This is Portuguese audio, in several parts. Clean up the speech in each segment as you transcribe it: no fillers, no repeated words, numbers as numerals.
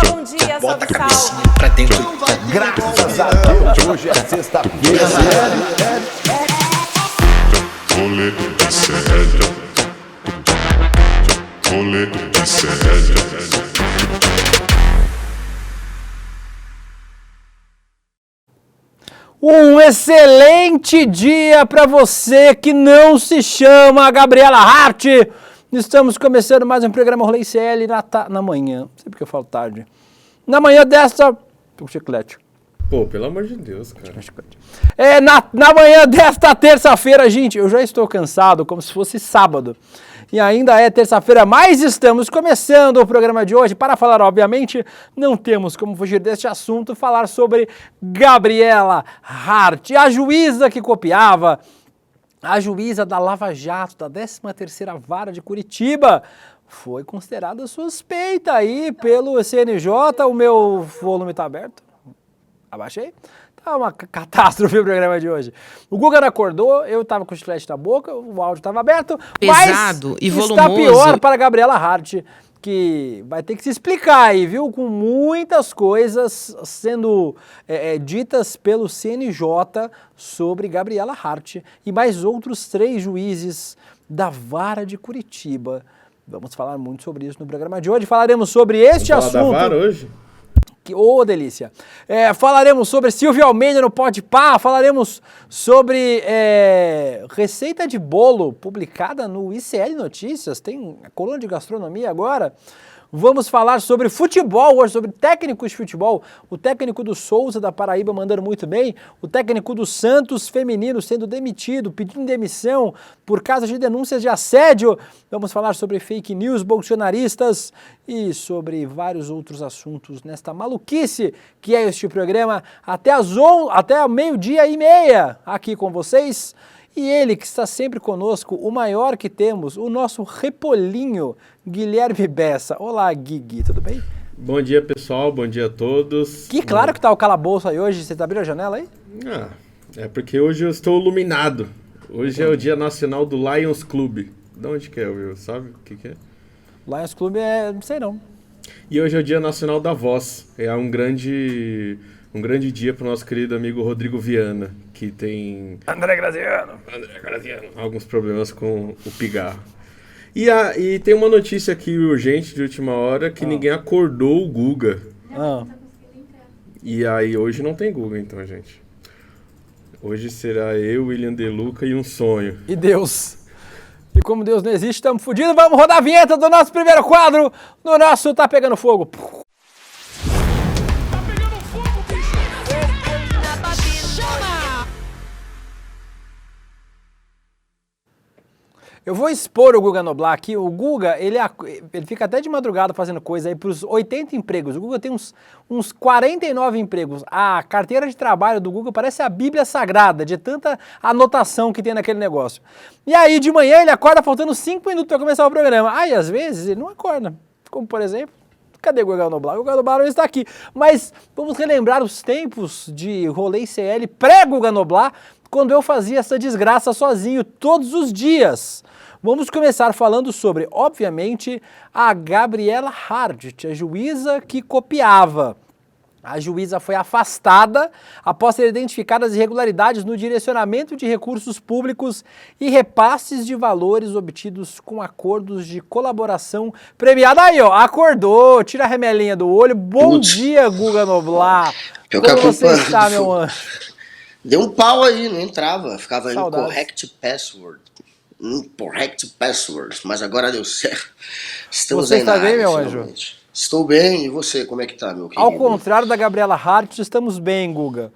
Olá, bom dia, Bota a salve, cabecinha salve. pra dentro. Graças a Deus, hoje é sexta-feira. Rolê de sério. Rolê de sério. Um excelente dia para você que não se chama Gabriela Hart. Estamos começando mais um programa Rolê ICL na manhã. Não sei porque eu falo tarde. Na manhã desta... Chiclete. Pô, pelo amor de Deus, cara. Na manhã desta terça-feira, gente, eu já estou cansado, como se fosse sábado. E ainda é terça-feira, mas estamos começando o programa de hoje. Para falar, obviamente, não temos como fugir deste assunto, falar sobre Gabriela Hart, a juíza que copiava, a juíza da Lava Jato, da 13ª Vara de Curitiba. Foi considerada suspeita aí pelo CNJ. O meu volume está aberto? Abaixei? Tá uma catástrofe o programa de hoje. O Guga não acordou, eu tava com o chiclete na boca, o áudio tava aberto. Pesado mas e volumoso. Está pior para a Gabriela Hart, que vai ter que se explicar aí, viu? Com muitas coisas sendo ditas pelo CNJ sobre Gabriela Hart e mais outros 3 juízes da Vara de Curitiba. Vamos falar muito sobre isso no programa de hoje. Falaremos sobre este Vamos falar assunto. da Vara hoje? Ô, delícia. Falaremos sobre Silvio Almeida no Podpah, falaremos sobre receita de bolo publicada no ICL Notícias, tem a coluna de gastronomia agora. Vamos falar sobre futebol hoje, sobre técnicos de futebol. O técnico do Souza da Paraíba mandando muito bem, o técnico do Santos feminino sendo demitido, pedindo demissão por causa de denúncias de assédio. Vamos falar sobre fake news bolsonaristas e sobre vários outros assuntos nesta maluquice que é este programa até o 12:30 aqui com vocês. E ele que está sempre conosco, o maior que temos, o nosso Repolinho, Guilherme Bessa. Olá, Guigui, tudo bem? Bom dia, pessoal, bom dia a todos. Que claro que tá o calabouço aí hoje, você tá abrindo a janela aí? É porque hoje eu estou iluminado. Hoje é o dia nacional do Lions Club. De onde que é, Will? Sabe o que é? Lions Club não sei não. E hoje é o dia nacional da voz. É um grande dia para o nosso querido amigo Rodrigo Viana, que tem... André Graziano. Alguns problemas com o pigarro. E tem uma notícia aqui urgente de última hora, que ninguém acordou o Guga. E aí hoje não tem Guga então, gente. Hoje será eu, William De Luca e um sonho. E Deus. E como Deus não existe, estamos fodidos. Vamos rodar a vinheta do nosso primeiro quadro, no nosso Tá Pegando Fogo. Eu vou expor o Guga Noblar aqui. O Guga, ele fica até de madrugada fazendo coisa aí para os 80 empregos. O Guga tem uns 49 empregos. A carteira de trabalho do Guga parece a Bíblia Sagrada, de tanta anotação que tem naquele negócio. E aí, de manhã, ele acorda faltando 5 minutos para começar o programa. Aí, às vezes, ele não acorda. Como, por exemplo, cadê o Guga Noblar? O Guga Noblar não está aqui. Mas vamos relembrar os tempos de Rolê ICL pré-Guga Noblar, quando eu fazia essa desgraça sozinho todos os dias. Vamos começar falando sobre, obviamente, a Gabriela Hart, a juíza que copiava. A juíza foi afastada após ser identificadas irregularidades no direcionamento de recursos públicos e repasses de valores obtidos com acordos de colaboração premiada. Aí, ó, acordou, tira a remelinha do olho. Bom dia, Guga Noblar. Como você está, meu anjo? Deu um pau aí, não entrava. Ficava Saudades. incorrect password. Incorrect password. Mas agora deu certo. Estamos Você aí está na bem, área, meu finalmente. anjo? Estou bem. E você, como é que tá, meu querido? Ao contrário da Gabriela Hart, estamos bem, Guga.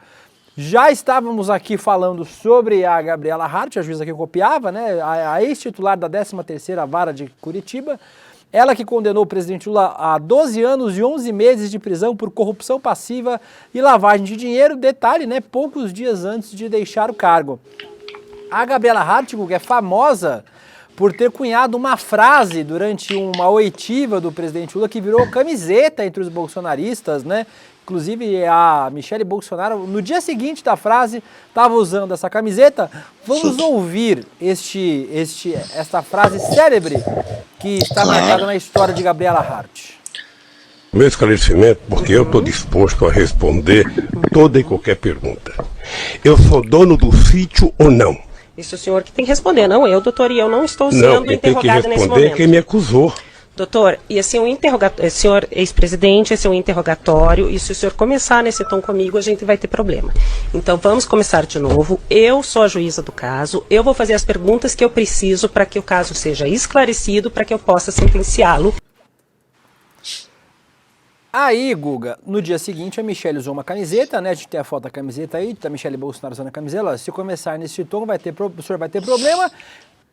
Já estávamos aqui falando sobre a Gabriela Hart, a juíza que copiava, né? A ex-titular da 13ª Vara de Curitiba. Ela que condenou o presidente Lula a 12 anos e 11 meses de prisão por corrupção passiva e lavagem de dinheiro. Detalhe, né? Poucos dias antes de deixar o cargo. A Gabriela Hart, Guga, é famosa por ter cunhado uma frase durante uma oitiva do presidente Lula que virou camiseta entre os bolsonaristas, né? Inclusive a Michele Bolsonaro, no dia seguinte da frase, estava usando essa camiseta. Vamos ouvir esta frase célebre que está marcada na história de Gabriela Hart. Meu esclarecimento, porque eu estou disposto a responder toda e qualquer pergunta. Eu sou dono do sítio ou não? Isso o senhor que tem que responder, não eu, doutor, e eu não estou sendo Não, quem tem que interrogada nesse responder é momento. quem me acusou. Doutor, e assim, senhor ex-presidente, esse é um interrogatório, e se o senhor começar nesse tom comigo, a gente vai ter problema. Então, vamos começar de novo. Eu sou a juíza do caso, eu vou fazer as perguntas que eu preciso para que o caso seja esclarecido, para que eu possa sentenciá-lo. Aí, Guga, no dia seguinte a Michelle usou uma camiseta, né? A gente tem a foto da camiseta aí, da Michelle Bolsonaro usando a camiseta. Se começar nesse tom, o senhor vai ter problema.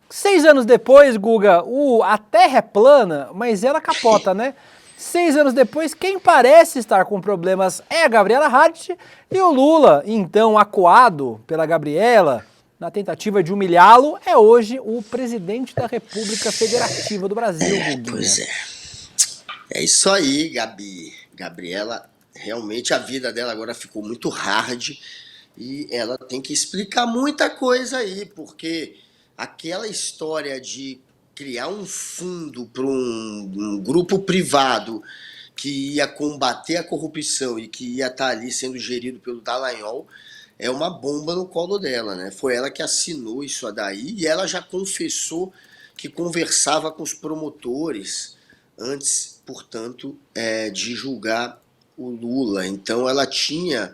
6 anos depois, Guga, a Terra é plana, mas ela capota, né? 6 anos depois, quem parece estar com problemas é a Gabriela Hadid e o Lula, então acuado pela Gabriela, na tentativa de humilhá-lo, é hoje o presidente da República Federativa do Brasil, Guguinha. Pois é. É isso aí, Gabi. Gabriela, realmente a vida dela agora ficou muito hard e ela tem que explicar muita coisa aí, porque aquela história de criar um fundo para um grupo privado que ia combater a corrupção e que ia estar ali sendo gerido pelo Dallagnol é uma bomba no colo dela, né? Foi ela que assinou isso daí e ela já confessou que conversava com os promotores antes, portanto, de julgar o Lula. Então ela tinha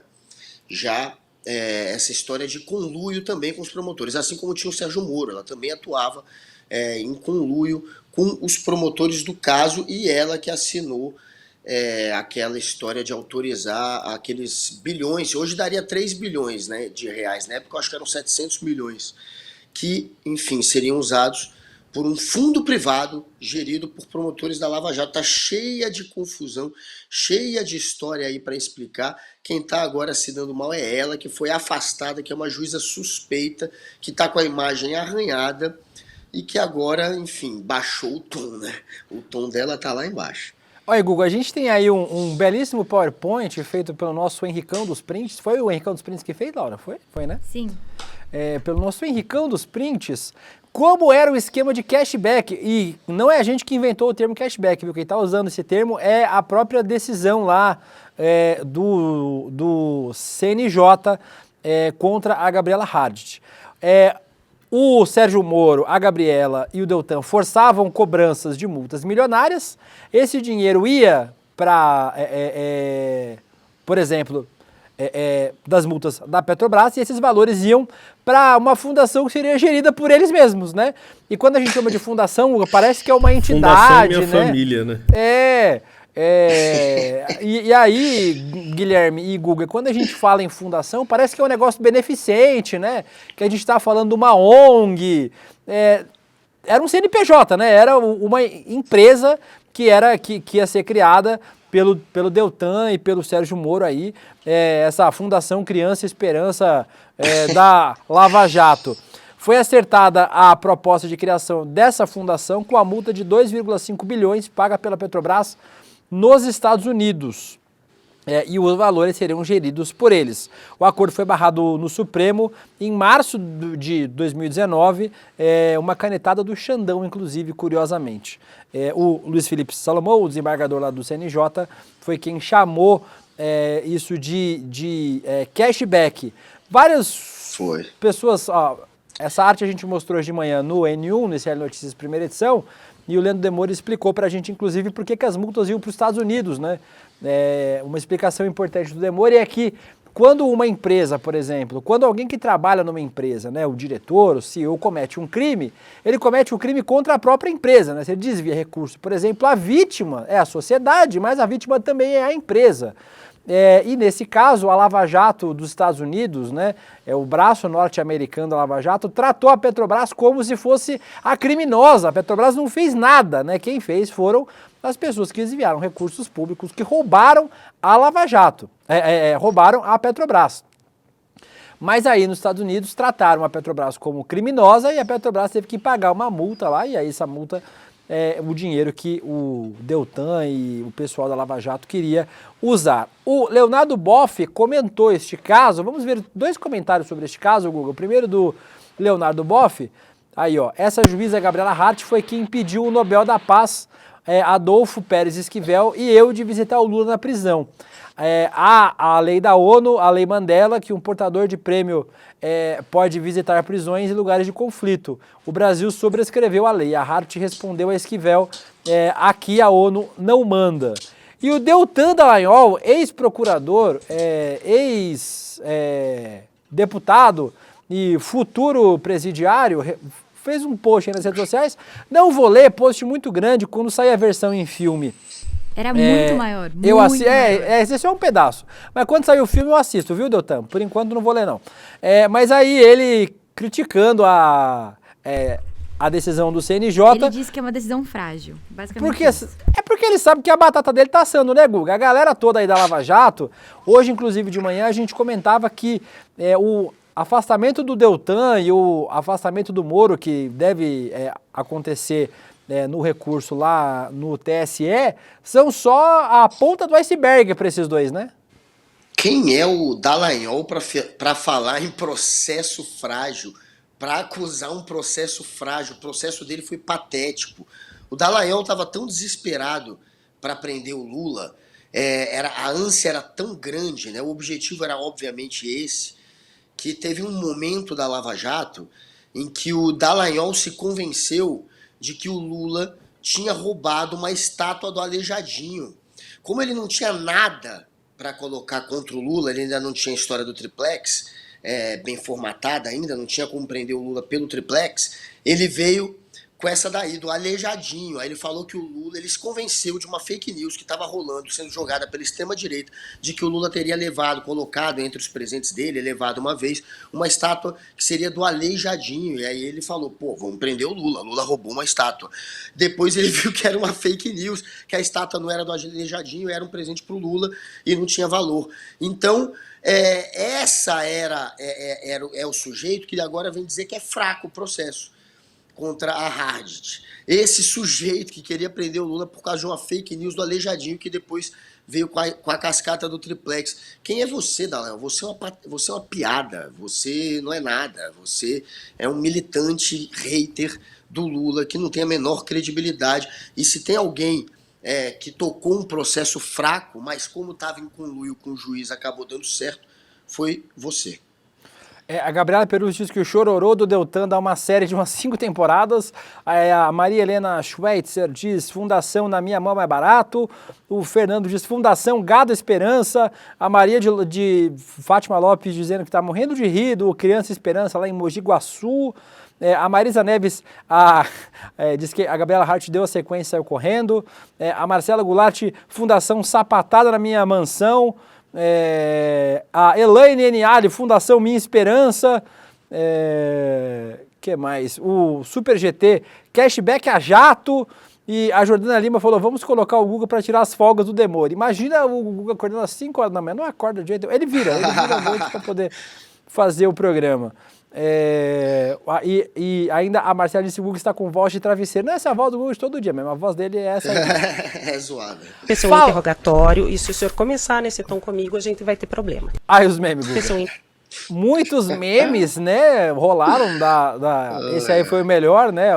já essa história de conluio também com os promotores, assim como tinha o Sérgio Moro, ela também atuava em conluio com os promotores do caso e ela que assinou aquela história de autorizar aqueles bilhões, hoje daria 3 bilhões, né, de reais, na época eu acho que eram 700 milhões, que, enfim, seriam usados por um fundo privado gerido por promotores da Lava Jato. Tá cheia de confusão, cheia de história aí para explicar. Quem tá agora se dando mal é ela, que foi afastada, que é uma juíza suspeita, que tá com a imagem arranhada e que agora, enfim, baixou o tom, né? O tom dela tá lá embaixo. Olha, Google, a gente tem aí um belíssimo PowerPoint feito pelo nosso Henricão dos Prints. Foi o Henricão dos Prints que fez, Laura? Foi, né? Sim. Pelo nosso Henricão dos Prints, como era o esquema de cashback. E não é a gente que inventou o termo cashback, viu? Quem está usando esse termo é a própria decisão lá do CNJ contra a Gabriela Hadid. O Sérgio Moro, a Gabriela e o Deltan forçavam cobranças de multas milionárias. Esse dinheiro ia para, por exemplo, das multas da Petrobras, e esses valores iam para uma fundação que seria gerida por eles mesmos, né? E quando a gente chama de fundação, parece que é uma entidade, Fundação Minha Família, né? E aí, Guilherme e Guga, quando a gente fala em fundação, parece que é um negócio beneficente, né? Que a gente está falando de uma ONG. Era um CNPJ, né? Era uma empresa que ia ser criada pelo Deltan e pelo Sérgio Moro aí, essa Fundação Criança Esperança da Lava Jato. Foi acertada a proposta de criação dessa fundação com a multa de 2,5 bilhões paga pela Petrobras nos Estados Unidos. E os valores seriam geridos por eles. O acordo foi barrado no Supremo em março de 2019, uma canetada do Xandão, inclusive, curiosamente. O Luiz Felipe Salomão, o desembargador lá do CNJ, foi quem chamou isso de cashback. Várias pessoas... essa arte a gente mostrou hoje de manhã no N1, no ICL Notícias, primeira edição, e o Leandro Demore explicou pra gente, inclusive, por que as multas iam para os Estados Unidos, né? Uma explicação importante do Demore é que quando uma empresa, por exemplo, quando alguém que trabalha numa empresa, né, o diretor, o CEO, comete um crime, ele comete um crime contra a própria empresa, né? Se ele desvia recurso, por exemplo, a vítima é a sociedade, mas a vítima também é a empresa. E nesse caso, a Lava Jato dos Estados Unidos, né, o braço norte-americano da Lava Jato, tratou a Petrobras como se fosse a criminosa. A Petrobras não fez nada, né? Quem fez foram as pessoas que desviaram recursos públicos, que roubaram a Lava Jato, roubaram a Petrobras. Mas aí nos Estados Unidos trataram a Petrobras como criminosa e a Petrobras teve que pagar uma multa lá, e aí essa multa o dinheiro que o Deltan e o pessoal da Lava Jato queria usar. O Leonardo Boff comentou este caso. Vamos ver 2 comentários sobre este caso, Google. O primeiro do Leonardo Boff. Aí, ó, essa juíza Gabriela Hadid foi quem pediu o Nobel da Paz Adolfo Pérez Esquivel e eu de visitar o Lula na prisão. Há a lei da ONU, a lei Mandela, que um portador de prêmio pode visitar prisões e lugares de conflito. O Brasil sobrescreveu a lei. A Hart respondeu a Esquivel, aqui a ONU não manda. E o Deltan Dallagnol, ex-procurador, ex-deputado e futuro presidiário, fez um post aí nas redes sociais. Não vou ler, post muito grande, quando sair a versão em filme. Era muito maior. Esse é só um pedaço. Mas quando sair o filme eu assisto, viu, Deltan? Por enquanto não vou ler, não. Mas aí ele criticando a decisão do CNJ. Ele disse que é uma decisão frágil, basicamente. Porque ele sabe que a batata dele tá assando, né, Guga? A galera toda aí da Lava Jato, hoje, inclusive, de manhã, a gente comentava que o afastamento do Deltan e o afastamento do Moro, que deve acontecer no recurso lá no TSE, são só a ponta do iceberg para esses dois, né? Quem é o Dallagnol para falar em processo frágil, para acusar um processo frágil? O processo dele foi patético. O Dallagnol estava tão desesperado para prender o Lula, a ânsia era tão grande, né? O objetivo era obviamente esse, que teve um momento da Lava Jato em que o Dallagnol se convenceu de que o Lula tinha roubado uma estátua do Aleijadinho. Como ele não tinha nada para colocar contra o Lula, ele ainda não tinha a história do triplex bem formatada ainda, não tinha como prender o Lula pelo triplex, ele veio com essa daí, do Aleijadinho. Aí ele falou que o Lula, ele se convenceu de uma fake news que estava rolando, sendo jogada pela extrema-direita, de que o Lula teria colocado entre os presentes dele, levado uma vez, uma estátua que seria do Aleijadinho. E aí ele falou, vamos prender o Lula. Lula roubou uma estátua. Depois ele viu que era uma fake news, que a estátua não era do Aleijadinho, era um presente pro Lula e não tinha valor. Então, essa é o sujeito que agora vem dizer que é fraco o processo contra a Hardit. Esse sujeito que queria prender o Lula por causa de uma fake news do Aleijadinho, que depois veio com a cascata do triplex. Quem é você, Dallagnol? Você é uma piada, você não é nada, você é um militante hater do Lula que não tem a menor credibilidade. E se tem alguém que tocou um processo fraco, mas como estava em conluio com o juiz, acabou dando certo, foi você. A Gabriela Perus diz que o chororô do Deltan dá uma série de umas 5 temporadas. A Maria Helena Schweitzer diz Fundação Na Minha Mão é Barato. O Fernando diz Fundação Gado Esperança. A Maria de Fátima Lopes dizendo que está morrendo de rir do Criança Esperança lá em Mogi Guaçu. A Marisa Neves diz que a Gabriela Hart deu a sequência e saiu correndo. A Marcela Goulart, Fundação Sapatada na Minha Mansão. A Elaine Eniali, Fundação Minha Esperança. Que mais? O Super GT, Cashback a Jato. E a Jordana Lima falou, vamos colocar o Guga para tirar as folgas do Demore. Imagina o Guga acordando às 5 horas da manhã, não acorda de jeito. Ele vira a noite para poder fazer o programa. E ainda a Marcela disse que o Guga está com voz de travesseiro. Não é essa voz do Guga de todo dia mesmo, a voz dele é essa aí. É zoada. Esse é um interrogatório, e se o senhor começar nesse tom comigo, a gente vai ter problema. Os memes, Guga. Muitos memes, né, rolaram esse aí foi o melhor, né,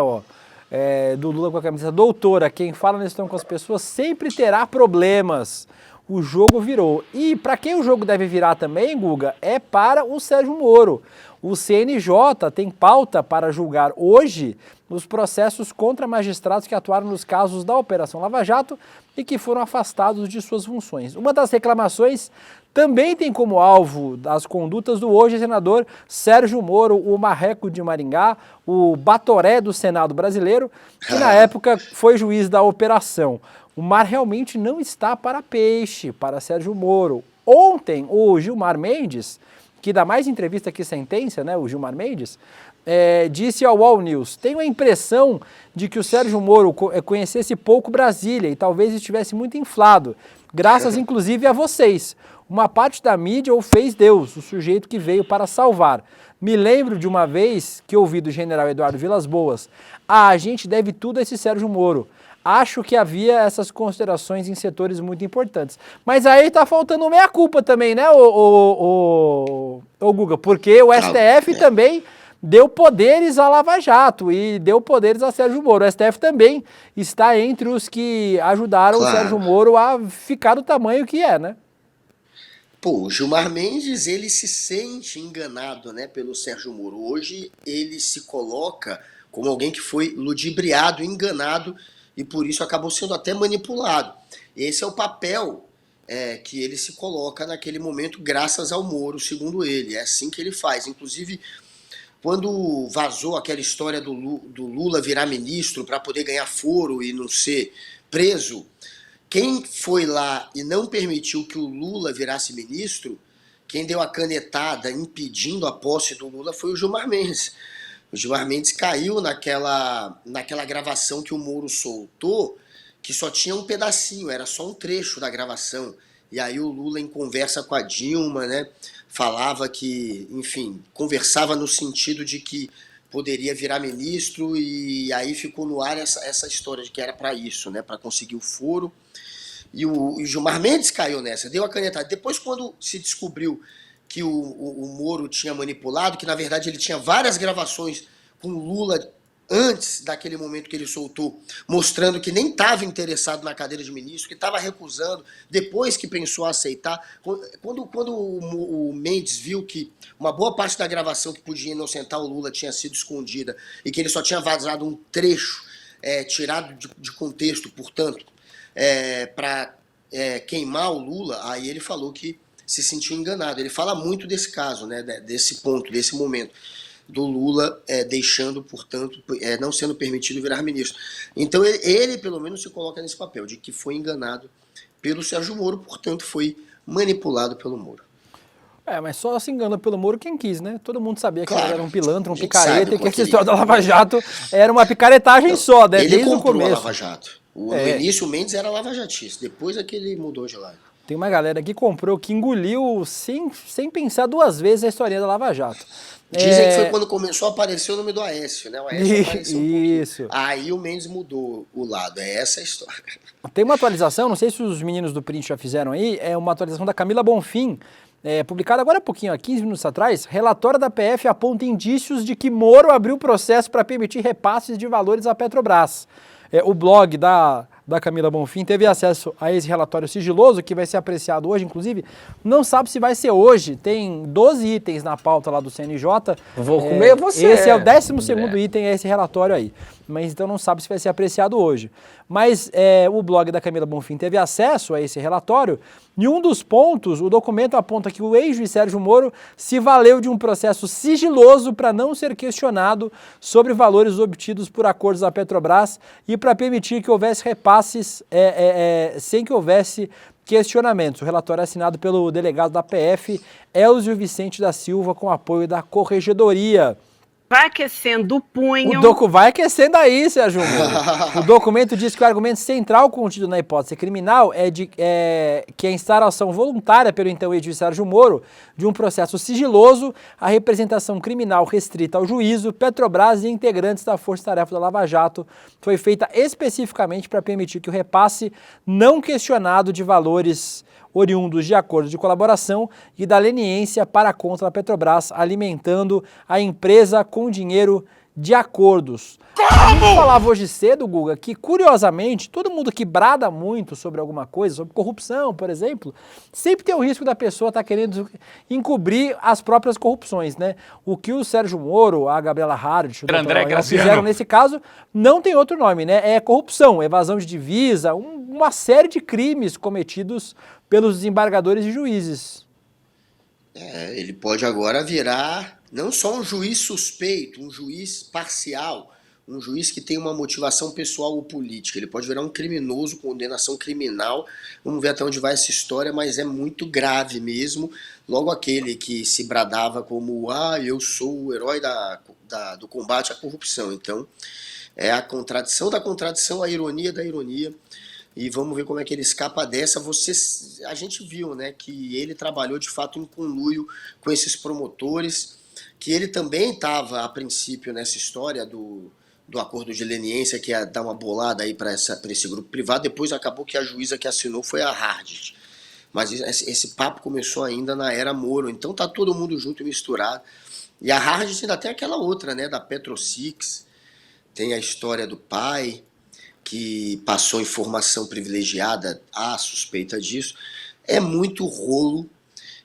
do Lula com a camisa doutora, quem fala nesse tom com as pessoas sempre terá problemas. O jogo virou. E para quem o jogo deve virar também, Guga, é para o Sérgio Moro. O CNJ tem pauta para julgar hoje nos processos contra magistrados que atuaram nos casos da Operação Lava Jato e que foram afastados de suas funções. Uma das reclamações também tem como alvo as condutas do hoje senador Sérgio Moro, o Marreco de Maringá, o Batoré do Senado brasileiro, que na época foi juiz da operação. O mar realmente não está para peixe, para Sérgio Moro. Ontem, o Gilmar Mendes, que dá mais entrevista que sentença, né, o Gilmar Mendes, disse ao All News, tenho a impressão de que o Sérgio Moro conhecesse pouco Brasília e talvez estivesse muito inflado, graças inclusive a vocês. Uma parte da mídia o fez Deus, o sujeito que veio para salvar. Me lembro de uma vez que ouvi do general Eduardo Vilas Boas, a gente deve tudo a esse Sérgio Moro. Acho que havia essas considerações em setores muito importantes. Mas aí tá faltando meia-culpa também, né, o Guga? Porque o STF também deu poderes à Lava Jato e deu poderes a Sérgio Moro. O STF também está entre os que ajudaram o Sérgio Moro a ficar do tamanho que é, né? Pô, o Gilmar Mendes, ele se sente enganado, né, pelo Sérgio Moro. Hoje ele se coloca como alguém que foi ludibriado, enganado e por isso acabou sendo até manipulado. Esse é o papel que ele se coloca naquele momento graças ao Moro, segundo ele. É assim que ele faz. Inclusive, quando vazou aquela história do Lula virar ministro para poder ganhar foro e não ser preso, quem foi lá e não permitiu que o Lula virasse ministro, quem deu a canetada impedindo a posse do Lula foi o Gilmar Mendes. O Gilmar Mendes caiu naquela gravação que o Moro soltou, que só tinha um pedacinho, era só um trecho da gravação. E aí o Lula, em conversa com a Dilma, né, falava que, enfim, conversava no sentido de que poderia virar ministro, e aí ficou no ar essa história de que era para isso, né, para conseguir o foro. E o Gilmar Mendes caiu nessa, deu a canetada. Depois, quando se descobriu que o Moro tinha manipulado, que na verdade ele tinha várias gravações com o Lula antes daquele momento que ele soltou, mostrando que nem estava interessado na cadeira de ministro, que estava recusando, depois que pensou a aceitar. Quando o Mendes viu que uma boa parte da gravação que podia inocentar o Lula tinha sido escondida e que ele só tinha vazado um trecho tirado de contexto, portanto, para queimar o Lula, aí ele falou que se sentiu enganado. Ele fala muito desse caso, né, desse ponto, desse momento do Lula deixando, portanto, não sendo permitido virar ministro. Então ele pelo menos se coloca nesse papel de que foi enganado pelo Sérgio Moro, portanto foi manipulado pelo Moro. Mas só se engana pelo Moro quem quis, né? Todo mundo sabia que ele era um pilantra, um a gente picareta, sabe e que essa como é história da Lava Jato era uma picaretagem só, né? Ele Desde o comprou a começo. Lava Jato. No início o Mendes era lavajatista, depois é que ele mudou de lado. Tem uma galera que comprou, que engoliu sem pensar duas vezes a história da Lava Jato. Dizem que foi quando começou a aparecer o nome do Aécio, né? O Aécio apareceu um pouquinho. Isso. Aí o Mendes mudou o lado, é essa a história. Tem uma atualização, não sei se os meninos do Print já fizeram aí, é uma atualização da Camila Bonfim, publicada agora há pouquinho, há 15 minutos atrás. Relatório da PF aponta indícios de que Moro abriu processo para permitir repasses de valores à Petrobras. O blog da Camila Bonfim teve acesso a esse relatório sigiloso, que vai ser apreciado hoje, inclusive. Não sabe se vai ser hoje, tem 12 itens na pauta lá do CNJ. Vou comer você. Esse é o 12º item, é esse relatório aí. Mas então não sabe se vai ser apreciado hoje. Mas o blog da Camila Bonfim teve acesso a esse relatório. Em um dos pontos, o documento aponta que o ex-juiz Sérgio Moro se valeu de um processo sigiloso para não ser questionado sobre valores obtidos por acordos da Petrobras e para permitir que houvesse repasses sem que houvesse questionamentos. O relatório é assinado pelo delegado da PF, Elzio Vicente da Silva, com apoio da Corregedoria. Vai aquecendo o punho. Vai aquecendo aí, Sérgio Moro. O documento diz que o argumento central contido na hipótese criminal é que a instauração voluntária pelo então ex-juiz Sérgio Moro de um processo sigiloso, a representação criminal restrita ao juízo, Petrobras e integrantes da Força-Tarefa da Lava Jato foi feita especificamente para permitir que o repasse não questionado de valores oriundos de acordos de colaboração e da leniência para contra a Petrobras, alimentando a empresa com dinheiro de acordos. A gente falava hoje cedo, Guga, que curiosamente, todo mundo que brada muito sobre alguma coisa, sobre corrupção, por exemplo, sempre tem o risco da pessoa estar querendo encobrir as próprias corrupções, né? O que o Sérgio Moro, a Gabriela Hart, o André fizeram nesse caso, não tem outro nome, né? É corrupção, evasão de divisa, uma série de crimes cometidos pelos desembargadores e juízes. Ele pode agora virar não só um juiz suspeito, um juiz parcial, um juiz que tem uma motivação pessoal ou política. Ele pode virar um criminoso, condenação criminal. Vamos ver até onde vai essa história, mas é muito grave mesmo. Logo aquele que se bradava como eu sou o herói do combate à corrupção. Então, é a contradição da contradição, a ironia da ironia. E vamos ver como é que ele escapa dessa. A gente viu, né, que ele trabalhou de fato em conluio com esses promotores, que ele também estava, a princípio, nessa história do acordo de leniência, que ia dar uma bolada aí para esse grupo privado. Depois acabou que a juíza que assinou foi a Hardit. Mas esse papo começou ainda na era Moro. Então tá todo mundo junto e misturado. E a Harvard ainda tem aquela outra, né, da Petrosix, tem a história do pai, que passou informação privilegiada, há suspeita disso. É muito rolo,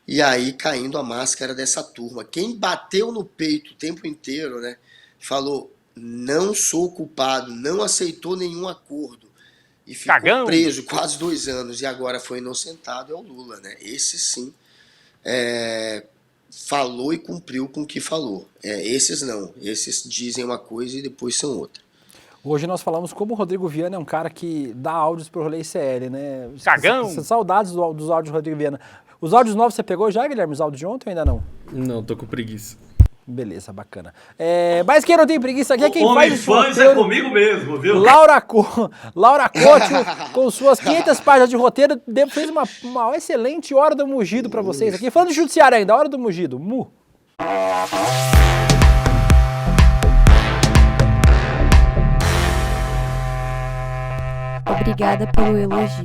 e aí caindo a máscara dessa turma. Quem bateu no peito o tempo inteiro, né, falou, não sou culpado, não aceitou nenhum acordo, e ficou preso quase 2 anos, e agora foi inocentado, é o Lula, né? Esse sim falou e cumpriu com o que falou. Esses não, esses dizem uma coisa e depois são outra. Hoje nós falamos como o Rodrigo Viana é um cara que dá áudios pro Rolê ICL, né? Cagão! Saudades dos áudios do Rodrigo Viana. Os áudios novos você pegou já, Guilherme? Os áudios de ontem ou ainda não? Não, tô com preguiça. Beleza, bacana. Mas quem não tem preguiça aqui é quem faz esse roteiro. É comigo mesmo, viu? Laura Couto, com suas 500 páginas de roteiro, fez uma excelente Hora do Mugido pra vocês aqui. Falando de judiciário ainda, Hora do Mugido. Obrigada pelo elogio.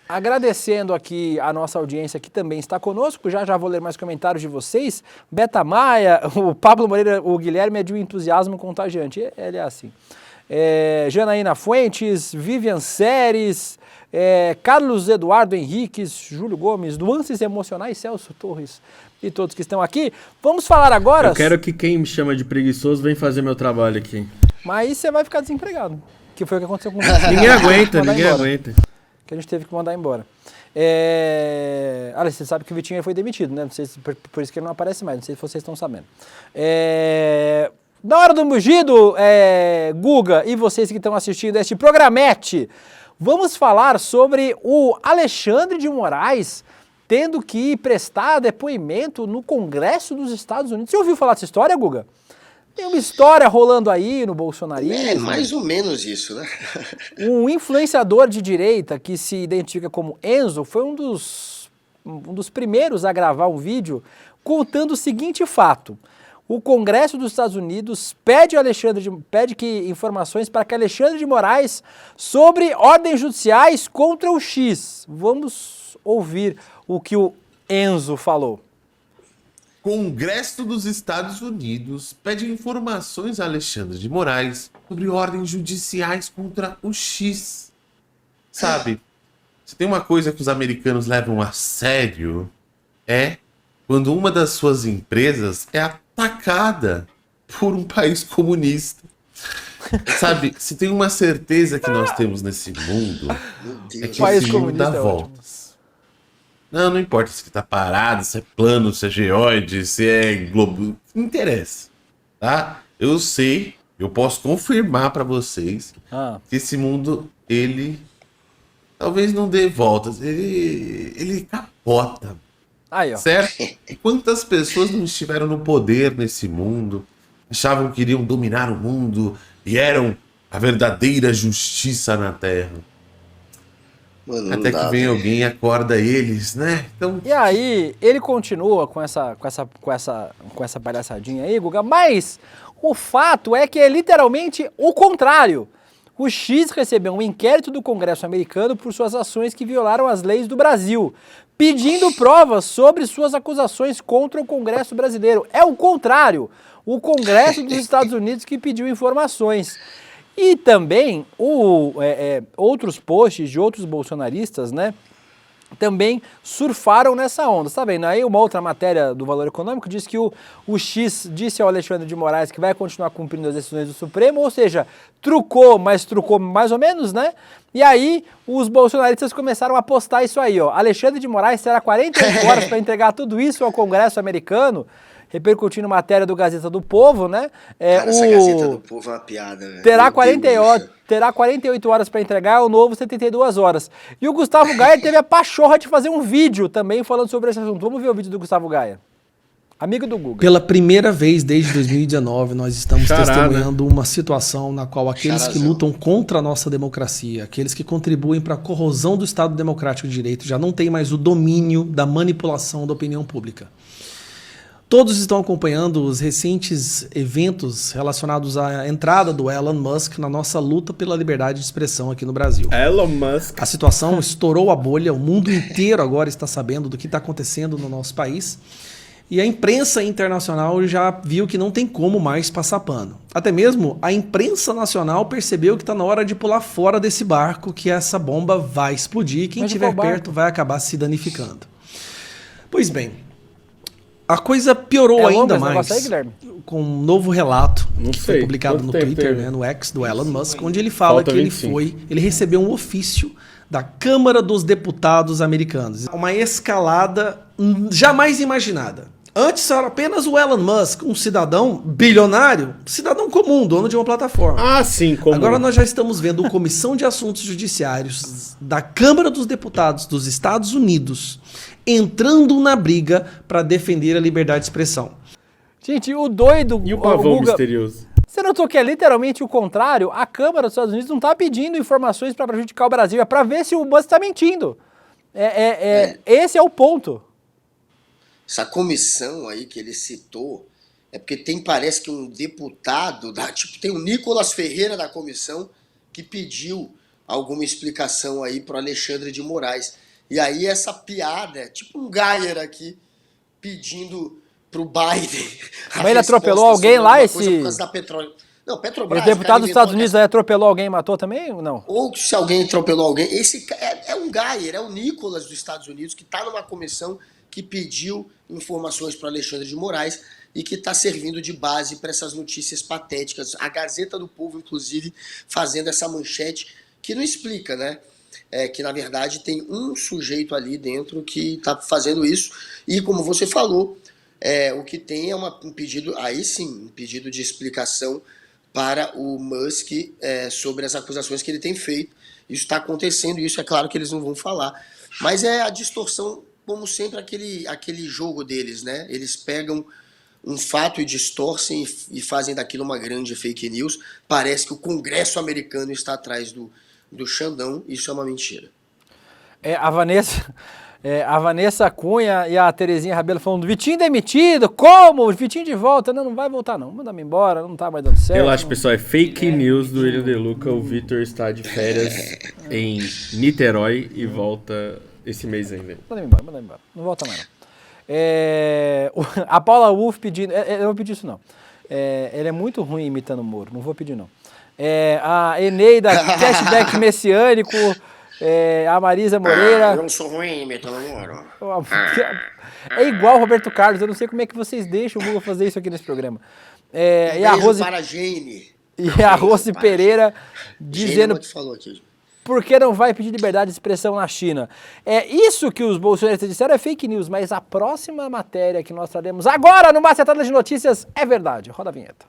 Agradecendo aqui a nossa audiência que também está conosco, já vou ler mais comentários de vocês. Beta Maia, o Pablo Moreira, o Guilherme é de um entusiasmo contagiante, ele é assim. Janaína Fuentes, Vivian Seres, Carlos Eduardo Henriques, Júlio Gomes, Nuances Emocionais, Celso Torres e todos que estão aqui. Vamos falar agora... Eu quero que quem me chama de preguiçoso venha fazer meu trabalho aqui. Mas aí você vai ficar desempregado, que foi o que aconteceu com Ninguém aguenta. Que a gente teve que mandar embora. Olha, você sabe que o Vitinho foi demitido, né? Não sei se, por isso que ele não aparece mais, não sei se vocês estão sabendo. Na Hora do Mugido, Guga e vocês que estão assistindo este programete, vamos falar sobre o Alexandre de Moraes tendo que prestar depoimento no Congresso dos Estados Unidos. Você ouviu falar dessa história, Guga? Tem uma história rolando aí no bolsonarismo. Mais ou menos isso, né? Um influenciador de direita que se identifica como Enzo foi um dos primeiros a gravar um vídeo contando o seguinte fato. O Congresso dos Estados Unidos pede informações para que Alexandre de Moraes sobre ordens judiciais contra o X. Vamos ouvir o que o Enzo falou. Congresso dos Estados Unidos pede informações a Alexandre de Moraes sobre ordens judiciais contra o X. Sabe, se tem uma coisa que os americanos levam a sério, é quando uma das suas empresas é atacada por um país comunista. Sabe, se tem uma certeza que nós temos nesse mundo, é que esse mundo dá voltas. Não importa se tá parado, se é plano, se é geóide, se é globo, não interessa, tá? Eu sei, eu posso confirmar pra vocês que esse mundo, ele talvez não dê voltas, ele capota, aí, ó. Certo? E quantas pessoas não estiveram no poder nesse mundo, achavam que iriam dominar o mundo e eram a verdadeira justiça na Terra. Mano, até que vem alguém e acorda eles, né? Então... E aí, ele continua com essa palhaçadinha aí, Guga, mas o fato é que é literalmente o contrário. O X recebeu um inquérito do Congresso americano por suas ações que violaram as leis do Brasil, pedindo provas sobre suas acusações contra o Congresso brasileiro. É o contrário. O Congresso dos Estados Unidos que pediu informações. E também outros posts de outros bolsonaristas, né, também surfaram nessa onda. Tá vendo? Aí uma outra matéria do Valor Econômico diz que o X disse ao Alexandre de Moraes que vai continuar cumprindo as decisões do Supremo, ou seja, trucou, mas trucou mais ou menos, né? E aí os bolsonaristas começaram a postar isso aí, ó. Alexandre de Moraes terá 48 horas para entregar tudo isso ao Congresso americano, repercutindo matéria do Gazeta do Povo, né? Cara, essa Gazeta do Povo é uma piada, velho. Terá 48 horas para entregar, o novo 72 horas. E o Gustavo Gaia teve a pachorra de fazer um vídeo também falando sobre esse assunto. Vamos ver o vídeo do Gustavo Gaia. Amigo do Google. Pela primeira vez desde 2019, nós estamos testemunhando uma situação na qual aqueles que lutam contra a nossa democracia, aqueles que contribuem para a corrosão do Estado Democrático de Direito, já não tem mais o domínio da manipulação da opinião pública. Todos estão acompanhando os recentes eventos relacionados à entrada do Elon Musk na nossa luta pela liberdade de expressão aqui no Brasil. Elon Musk. A situação estourou a bolha, o mundo inteiro agora está sabendo do que está acontecendo no nosso país. E a imprensa internacional já viu que não tem como mais passar pano. Até mesmo a imprensa nacional percebeu que está na hora de pular fora desse barco, que essa bomba vai explodir e quem estiver perto vai acabar se danificando. Pois bem, a coisa piorou ainda mais com um novo relato que foi publicado no Twitter, né, no X do Elon Musk, onde ele fala que ele recebeu um ofício da Câmara dos Deputados americanos. Uma escalada jamais imaginada. Antes era apenas o Elon Musk, um cidadão bilionário, cidadão comum, dono de uma plataforma. Ah, sim, comum. Agora nós já estamos vendo a Comissão de Assuntos Judiciários da Câmara dos Deputados dos Estados Unidos entrando na briga para defender a liberdade de expressão. Gente, o doido... E o pavão misterioso? Você notou que é literalmente o contrário? A Câmara dos Estados Unidos não está pedindo informações para prejudicar o Brasil, é para ver se o Musk está mentindo. Esse é o ponto. Essa comissão aí que ele citou, é porque parece que um deputado, tem o Nicolas Ferreira da comissão, que pediu alguma explicação aí para Alexandre de Moraes. E aí essa piada, tipo um Geyer aqui, pedindo pro Biden... Mas ele atropelou alguém lá, esse... Por causa da Não, Petrobras... O deputado dos Estados Unidos aí atropelou alguém e matou também ou não? Ou se alguém atropelou alguém... Esse é um Geyer, é o Nicolas dos Estados Unidos, que está numa comissão que pediu informações para Alexandre de Moraes e que está servindo de base para essas notícias patéticas. A Gazeta do Povo, inclusive, fazendo essa manchete que não explica, né? Que, na verdade, tem um sujeito ali dentro que está fazendo isso. E, como você falou, o que tem é um pedido, aí sim, um pedido de explicação para o Musk sobre as acusações que ele tem feito. Isso está acontecendo e isso é claro que eles não vão falar. Mas é a distorção, como sempre, aquele jogo deles, né? Eles pegam um fato e distorcem e fazem daquilo uma grande fake news. Parece que o Congresso americano está atrás do Xandão. Isso é uma mentira. A Vanessa Cunha e a Terezinha Rabelo falando, Vitinho demitido, como? Vitinho de volta. Não vai voltar não, manda-me embora, não tá mais dando certo. Relaxa, pessoal, é fake news do William De Luca. O Vitor está de férias em Niterói e volta... esse mês ainda. Manda embora. Não volta mais não. A Paula Wolff pedindo... eu não vou pedir isso não. Ele é muito ruim imitando o Moro. Não vou pedir não. A Eneida, cashback messiânico. A Marisa Moreira... eu não sou ruim imitando o Moro. É igual o Roberto Carlos. Eu não sei como é que vocês deixam o Google fazer isso aqui nesse programa. E a Rose... para a Jane. E a Rose Pereira dizendo... que falou aqui. Por que não vai pedir liberdade de expressão na China? Isso que os bolsonaristas disseram é fake news, mas a próxima matéria que nós traremos agora no Macetada de Notícias é verdade. Roda a vinheta.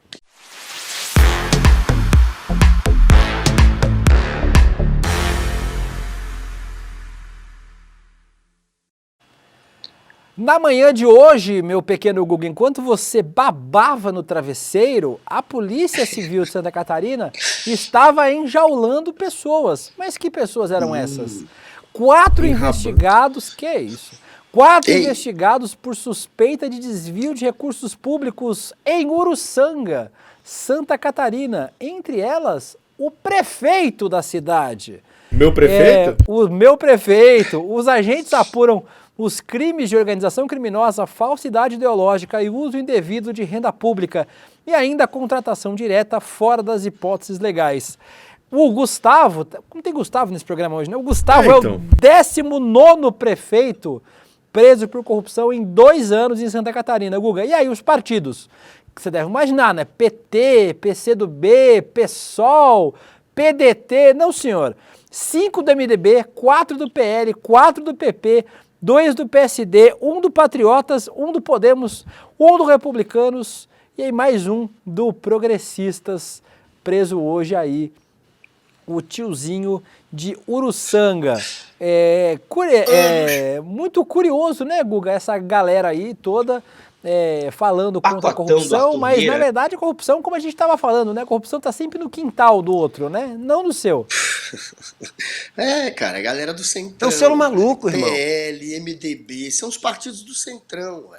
Na manhã de hoje, meu pequeno Google, enquanto você babava no travesseiro, a Polícia Civil de Santa Catarina estava enjaulando pessoas. Mas que pessoas eram essas? 4 investigados, que é isso? 4 investigados por suspeita de desvio de recursos públicos em Uruçanga, Santa Catarina. Entre elas, o prefeito da cidade. Meu prefeito? O meu prefeito. Os agentes apuram os crimes de organização criminosa, falsidade ideológica e uso indevido de renda pública e ainda contratação direta fora das hipóteses legais. O Gustavo, não tem Gustavo nesse programa hoje, né? O Gustavo é o 19º prefeito preso por corrupção em 2 anos em Santa Catarina, Guga. E aí os partidos, que você deve imaginar, né? PT, PCdoB, PSOL, PDT, não senhor. 5 do MDB, 4 do PL, 4 do PP, 2 do PSD, 1 do Patriotas, 1 do Podemos, 1 do Republicanos e aí mais 1 do Progressistas, preso hoje aí, o tiozinho de Uruçanga. Muito curioso, né, Guga, essa galera aí toda falando contra a corrupção, mas na verdade a corrupção, como a gente estava falando, né, a corrupção está sempre no quintal do outro, né, não no seu. Cara, a galera do Centrão. É um selo maluco, irmão. PL, MDB, são os partidos do Centrão.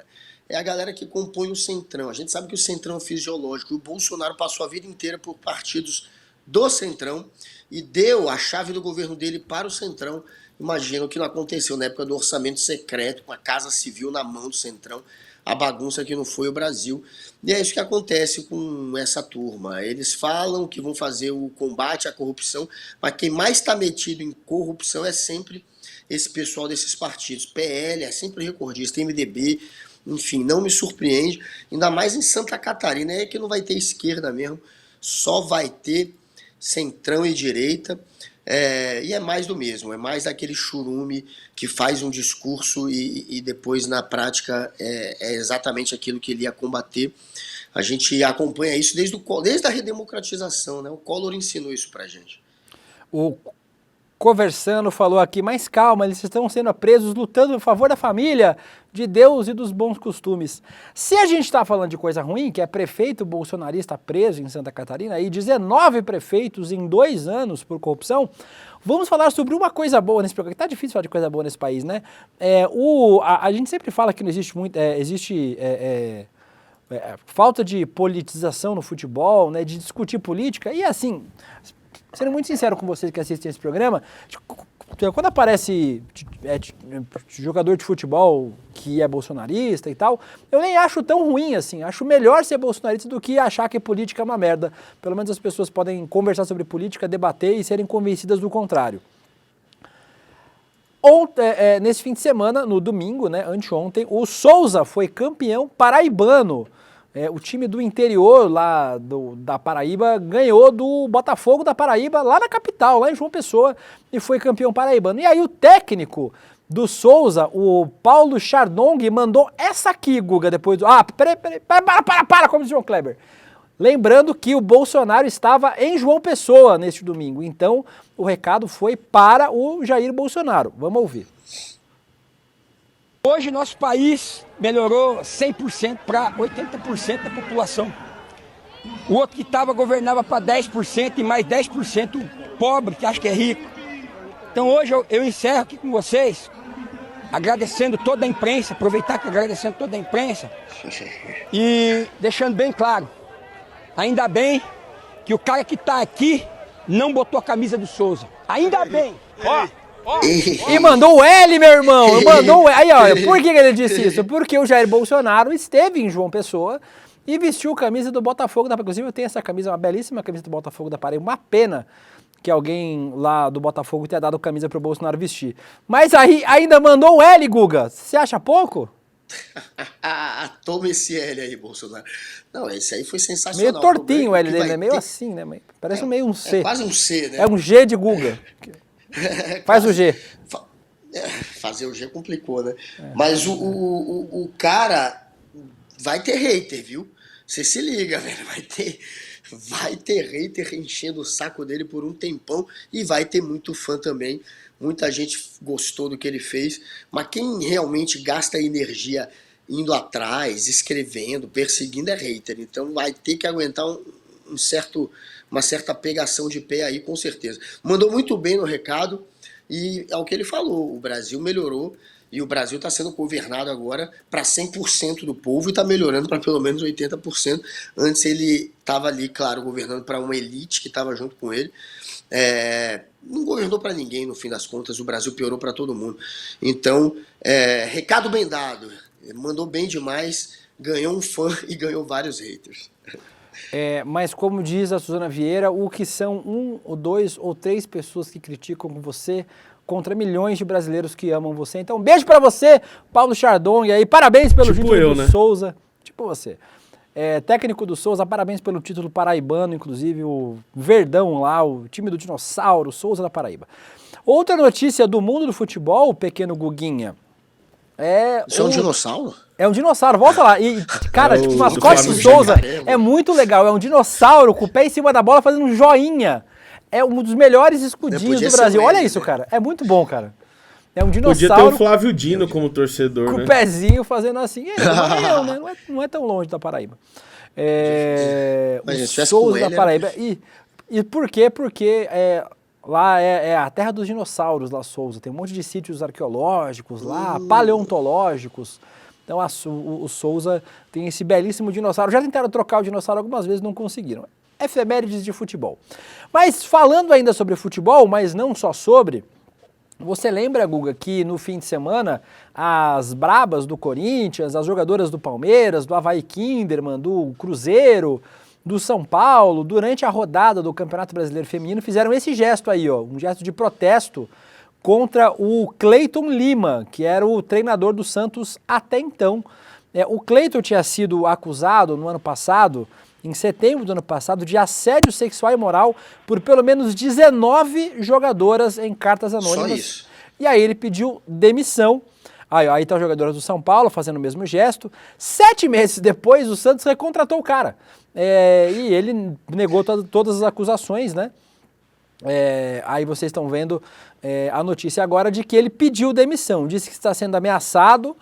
É a galera que compõe o Centrão. A gente sabe que o Centrão é fisiológico. O Bolsonaro passou a vida inteira por partidos do Centrão e deu a chave do governo dele para o Centrão. Imagina o que não aconteceu na época do orçamento secreto, com a Casa Civil na mão do Centrão, a bagunça que não foi o Brasil. E é isso que acontece com essa turma. Eles falam que vão fazer o combate à corrupção, mas quem mais está metido em corrupção é sempre esse pessoal desses partidos. PL é sempre recordista, MDB, enfim, não me surpreende. Ainda mais em Santa Catarina, é que não vai ter esquerda mesmo, só vai ter centrão e direita. E é mais do mesmo, é mais daquele churume que faz um discurso e depois na prática é exatamente aquilo que ele ia combater. A gente acompanha isso desde a redemocratização, né? O Collor ensinou isso pra gente. O Conversando falou aqui, mas calma, eles estão sendo presos lutando a favor da família, de Deus e dos bons costumes. Se a gente está falando de coisa ruim, que é prefeito bolsonarista preso em Santa Catarina, e 19 prefeitos em 2 anos por corrupção, vamos falar sobre uma coisa boa nesse programa, que tá difícil falar de coisa boa nesse país, né? A gente sempre fala que não existe muito, falta de politização no futebol, né, de discutir política, e assim, sendo muito sincero com vocês que assistem esse programa, quando aparece jogador de futebol que é bolsonarista e tal, eu nem acho tão ruim assim, acho melhor ser bolsonarista do que achar que política é uma merda. Pelo menos as pessoas podem conversar sobre política, debater e serem convencidas do contrário. Nesse fim de semana, no domingo, né, anteontem, o Souza foi campeão paraibano. O time do interior lá da Paraíba ganhou do Botafogo da Paraíba lá na capital, lá em João Pessoa, e foi campeão paraibano. E aí o técnico do Souza, o Paulo Chardong, mandou essa aqui, Guga, depois do... Para, como diz o João Kleber. Lembrando que o Bolsonaro estava em João Pessoa neste domingo, então o recado foi para o Jair Bolsonaro. Vamos ouvir. Hoje nosso país melhorou 100% para 80% da população. O outro que governava para 10% e mais 10% pobre, que acha que é rico. Então hoje eu encerro aqui com vocês, agradecendo toda a imprensa, aproveitar que agradecendo toda a imprensa e deixando bem claro, ainda bem que o cara que está aqui não botou a camisa do Souza. Ainda bem, ó. E mandou o L, meu irmão. Mandou o L. Aí, olha, por que ele disse isso? Porque o Jair Bolsonaro esteve em João Pessoa e vestiu a camisa do Botafogo da Paraíba. Inclusive, eu tenho essa camisa, uma belíssima camisa do Botafogo da Paraíba. Uma pena que alguém lá do Botafogo tenha dado camisa pro Bolsonaro vestir. Mas aí ainda mandou o L, Guga. Você acha pouco? Toma esse L aí, Bolsonaro. Não, esse aí foi sensacional. Meio tortinho o L dele, né? Meio assim, né? Parece meio um C. É quase um C, né? É um G de Guga. Faz o G. Fazer o G complicou, né? Mas o cara vai ter hater, viu? Você se liga, velho. Vai ter hater enchendo o saco dele por um tempão e vai ter muito fã também. Muita gente gostou do que ele fez, mas quem realmente gasta energia indo atrás, escrevendo, perseguindo é hater. Então vai ter que aguentar uma certa pegação de pé aí, com certeza. Mandou muito bem no recado e é o que ele falou, o Brasil melhorou e o Brasil está sendo governado agora para 100% do povo e está melhorando para pelo menos 80%. Antes ele estava ali, claro, governando para uma elite que estava junto com ele. Não governou para ninguém, no fim das contas, o Brasil piorou para todo mundo. Então, recado bem dado, mandou bem demais, ganhou um fã e ganhou vários haters. Mas como diz a Suzana Vieira, o que são 1 ou 2 ou 3 pessoas que criticam você contra milhões de brasileiros que amam você. Então, um beijo pra você, Paulo Chardong, e aí, parabéns pelo título do Souza. Tipo você. Técnico do Souza, parabéns pelo título paraibano, inclusive o Verdão lá, o time do dinossauro, Souza da Paraíba. Outra notícia do mundo do futebol, pequeno Guguinha. Isso é um dinossauro? É um dinossauro, volta lá. E, cara, o mascote do Souza é muito legal. É um dinossauro com o pé em cima da bola fazendo um joinha. É um dos melhores escudinhos do Brasil. Olha isso, cara. É muito bom, cara. É um dinossauro. Podia ter o Flávio Dino como torcedor, com né? o pezinho fazendo assim. Né? Não é tão longe da Paraíba. O Souza da Paraíba. E por quê? Porque lá é a terra dos dinossauros, lá Souza. Tem um monte de sítios arqueológicos lá, paleontológicos. Então o Souza tem esse belíssimo dinossauro. Já tentaram trocar o dinossauro algumas vezes, não conseguiram. Efemérides de futebol. Mas falando ainda sobre futebol, mas não só sobre, Você lembra, Guga, que no fim de semana as brabas do Corinthians, as jogadoras do Palmeiras, do Avaí Kinderman, do Cruzeiro, do São Paulo, durante a rodada do Campeonato Brasileiro Feminino, fizeram esse gesto aí, ó, um gesto de protesto contra o Cleiton Lima, que era o treinador do Santos até então. O Cleiton tinha sido acusado no ano passado, em setembro do ano passado, de assédio sexual e moral por pelo menos 19 jogadoras em cartas anônimas. Só isso. E aí ele pediu demissão. Aí tá a jogadora do São Paulo fazendo o mesmo gesto. 7 meses depois, o Santos recontratou o cara. E ele negou todas as acusações, né? Aí vocês estão vendo a notícia agora de que ele pediu demissão. Disse que está sendo ameaçado.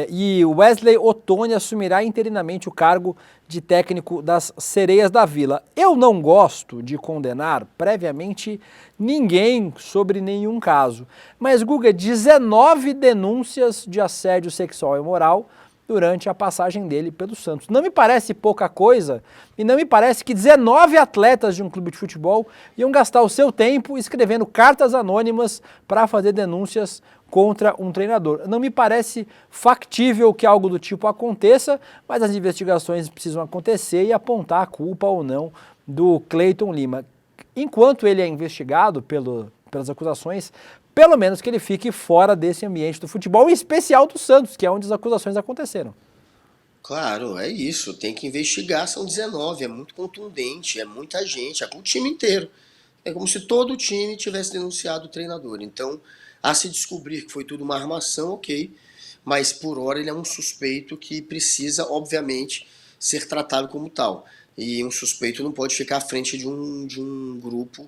E Wesley Ottoni assumirá interinamente o cargo de técnico das Sereias da Vila. Eu não gosto de condenar previamente ninguém sobre nenhum caso, mas, Guga, 19 denúncias de assédio sexual e moral durante a passagem dele pelo Santos. Não me parece pouca coisa e não me parece que 19 atletas de um clube de futebol iam gastar o seu tempo escrevendo cartas anônimas para fazer denúncias contra um treinador. Não me parece factível que algo do tipo aconteça, mas as investigações precisam acontecer e apontar a culpa ou não do Cleiton Lima. Enquanto ele é investigado pelas acusações, pelo menos que ele fique fora desse ambiente do futebol, em especial do Santos, que é onde as acusações aconteceram. Claro, é isso, tem que investigar, são 19, é muito contundente, é muita gente, é o time inteiro. É como se todo o time tivesse denunciado o treinador. Então, a se descobrir que foi tudo uma armação, ok, mas por hora ele é um suspeito que precisa, obviamente, ser tratado como tal. E um suspeito não pode ficar à frente de um grupo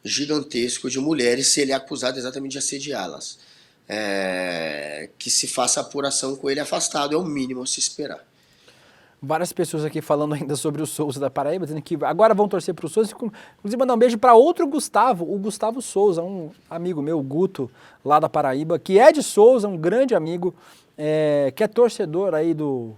gigantesco de mulheres se ele é acusado exatamente de assediá-las. Que se faça apuração com ele afastado, é o mínimo a se esperar. Várias pessoas aqui falando ainda sobre o Souza da Paraíba, dizendo que agora vão torcer para o Souza. Inclusive, mandar um beijo para outro Gustavo, o Gustavo Souza, um amigo meu, o Guto, lá da Paraíba, que é de Souza, um grande amigo, que é torcedor aí do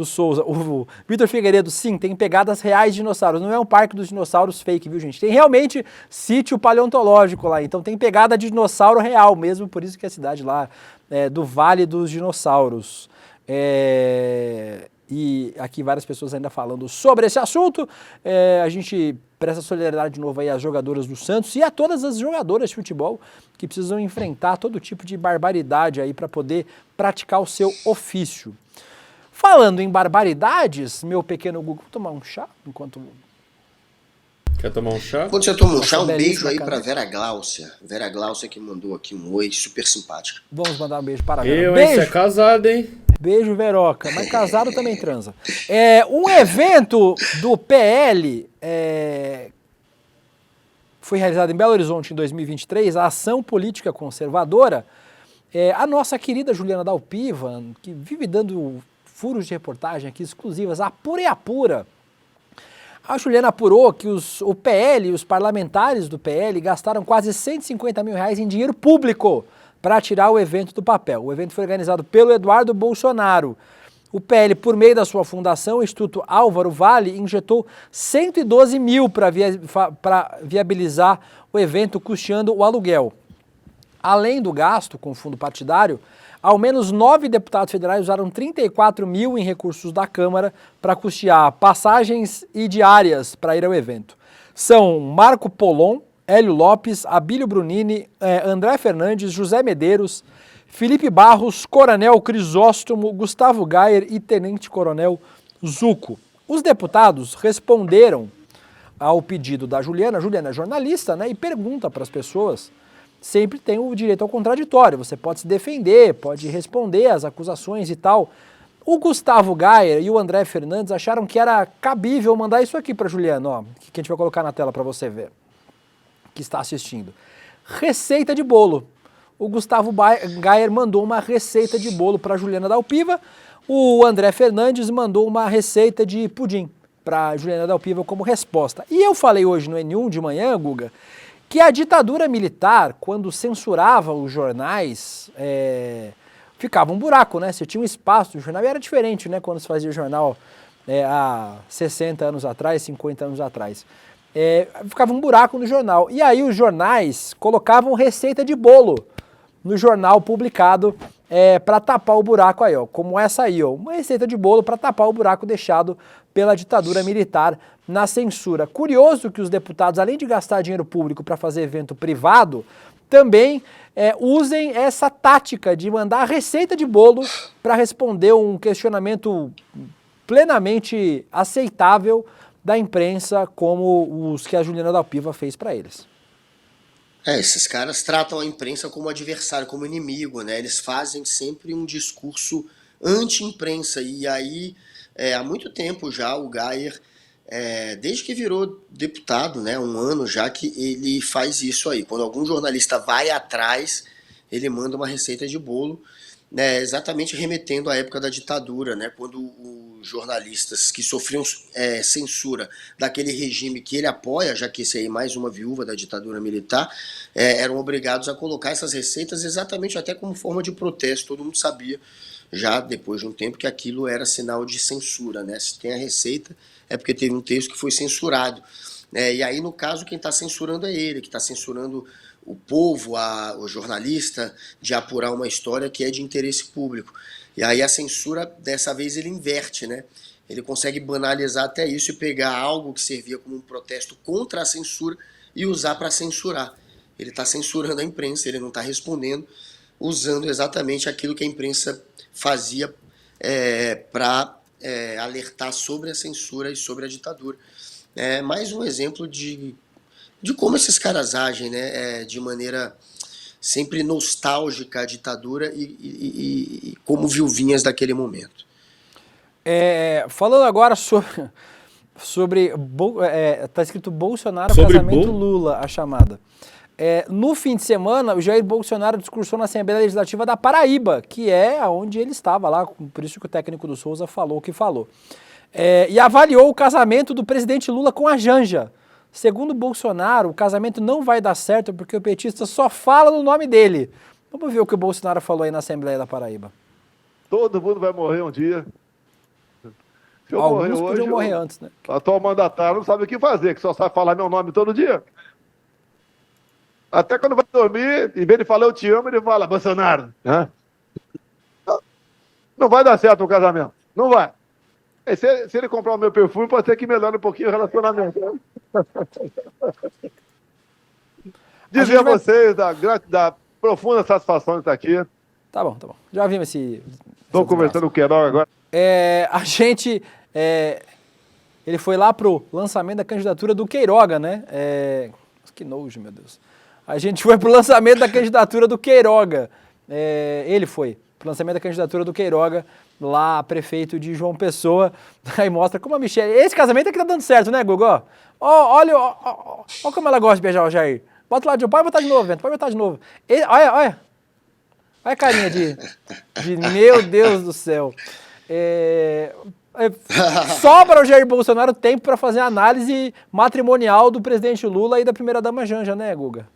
Souza. O Vitor Figueiredo, sim, tem pegadas reais de dinossauros. Não é um parque dos dinossauros fake, viu, gente? Tem realmente sítio paleontológico lá, então tem pegada de dinossauro real mesmo, por isso que a cidade lá é do Vale dos Dinossauros. E aqui várias pessoas ainda falando sobre esse assunto. A gente presta solidariedade de novo aí às jogadoras do Santos e a todas as jogadoras de futebol que precisam enfrentar todo tipo de barbaridade aí para poder praticar o seu ofício. Falando em barbaridades, meu pequeno Google, vou tomar um chá enquanto... Quer tomar um chá? Quando você toma um chá, um beijo aí pra Vera Gláucia. Vera Gláucia que mandou aqui um oi, super simpática. Vamos mandar um beijo para a Vera. Beijo. Você é casado, hein? Beijo, Veroca. Mas casado também transa. Um evento do PL foi realizado em Belo Horizonte em 2023, a Ação Política Conservadora. A nossa querida Juliana Dalpiva, que vive dando furos de reportagem aqui exclusivas, apura e apura. A Juliana apurou que o PL, os parlamentares do PL, gastaram quase R$150 mil em dinheiro público para tirar o evento do papel. O evento foi organizado pelo Eduardo Bolsonaro. O PL, por meio da sua fundação, o Instituto Álvaro Vale, injetou 112 mil para viabilizar o evento, custeando o aluguel. Além do gasto com o fundo partidário, ao menos 9 deputados federais usaram 34 mil em recursos da Câmara para custear passagens e diárias para ir ao evento. São Marco Polon, Hélio Lopes, Abílio Brunini, André Fernandes, José Medeiros, Felipe Barros, Coronel Crisóstomo, Gustavo Gayer e Tenente Coronel Zuco. Os deputados responderam ao pedido da Juliana. A Juliana é jornalista, né, e pergunta para as pessoas. Sempre tem o direito ao contraditório, você pode se defender, pode responder às acusações e tal. O Gustavo Gayer e o André Fernandes acharam que era cabível mandar isso aqui para a Juliana, ó, que a gente vai colocar na tela para você ver, que está assistindo. Receita de bolo. O Gustavo Gayer mandou uma receita de bolo para a Juliana Dalpiva, o André Fernandes mandou uma receita de pudim para a Juliana Dalpiva como resposta. E eu falei hoje no N1 de manhã, Guga, que a ditadura militar, quando censurava os jornais, ficava um buraco, né? Você tinha um espaço do jornal e era diferente, né? Quando se fazia jornal há 60 anos atrás, 50 anos atrás. ficava um buraco no jornal. E aí os jornais colocavam receita de bolo no jornal publicado para tapar o buraco aí, ó, como essa aí, ó, uma receita de bolo para tapar o buraco deixado pela ditadura militar na censura. Curioso que os deputados, além de gastar dinheiro público para fazer evento privado, também usem essa tática de mandar receita de bolo para responder um questionamento plenamente aceitável da imprensa, como os que a Juliana Dalpiva fez para eles. Esses caras tratam a imprensa como adversário, como inimigo, né? Eles fazem sempre um discurso anti-imprensa. E aí, há muito tempo já, o Geyer, desde que virou deputado, né, 1 ano já, que ele faz isso aí. Quando algum jornalista vai atrás, ele manda uma receita de bolo, né, exatamente remetendo à época da ditadura, né, quando os jornalistas que sofriam censura daquele regime que ele apoia, já que esse aí é mais uma viúva da ditadura militar, eram obrigados a colocar essas receitas exatamente até como forma de protesto. Todo mundo sabia, já depois de um tempo, que aquilo era sinal de censura, né? Se tem a receita, é porque teve um texto que foi censurado. E aí, no caso, quem está censurando é ele, que está censurando o povo, o jornalista, de apurar uma história que é de interesse público. E aí a censura, dessa vez, ele inverte, né? Ele consegue banalizar até isso e pegar algo que servia como um protesto contra a censura e usar para censurar. Ele está censurando a imprensa, ele não está respondendo, usando exatamente aquilo que a imprensa fazia para alertar sobre a censura e sobre a ditadura. Mais um exemplo de como esses caras agem, né? De maneira sempre nostálgica à ditadura e como viuvinhas daquele momento. Falando agora sobre tá escrito Bolsonaro, sobre casamento Lula, a chamada. No fim de semana, o Jair Bolsonaro discursou na Assembleia Legislativa da Paraíba, que é onde ele estava lá, por isso que o técnico do Souza falou o que falou. E avaliou o casamento do presidente Lula com a Janja. Segundo Bolsonaro, o casamento não vai dar certo porque o petista só fala no nome dele. Vamos ver o que o Bolsonaro falou aí na Assembleia da Paraíba. Todo mundo vai morrer um dia. Se eu Alguns morrer podiam hoje, morrer antes, né? O atual mandatário não sabe o que fazer, que só sabe falar meu nome todo dia. Até quando vai dormir, em vez de falar eu te amo, ele fala Bolsonaro. Né? Não vai dar certo o casamento. Não vai. Se ele comprar o meu perfume, pode ser que melhore um pouquinho o relacionamento. Né? Dizer a vocês da profunda satisfação de estar aqui. Tá bom. Já vimos esse... Estou conversando com o Queiroga agora. A gente... ele foi lá pro lançamento da candidatura do Queiroga, né? Que nojo, meu Deus. A gente foi pro lançamento da candidatura do Queiroga. Ele foi pro lançamento da candidatura do Queiroga, lá, prefeito de João Pessoa. Aí mostra como a Michelle... Esse casamento aqui tá dando certo, né, Gugu? Olha como ela gosta de beijar o Jair. Bota lá de novo. Pode botar de novo, Vento. Pode botar de novo. Olha. Olha a carinha de... Meu Deus do céu. Sobra o Jair Bolsonaro tempo para fazer a análise matrimonial do presidente Lula e da primeira-dama Janja, né, Guga?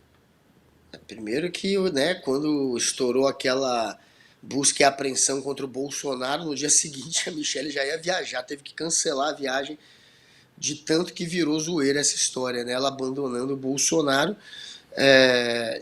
Primeiro que, né, quando estourou aquela busca e apreensão contra o Bolsonaro, no dia seguinte a Michelle já ia viajar, teve que cancelar a viagem de tanto que virou zoeira essa história, né? Ela abandonando o Bolsonaro.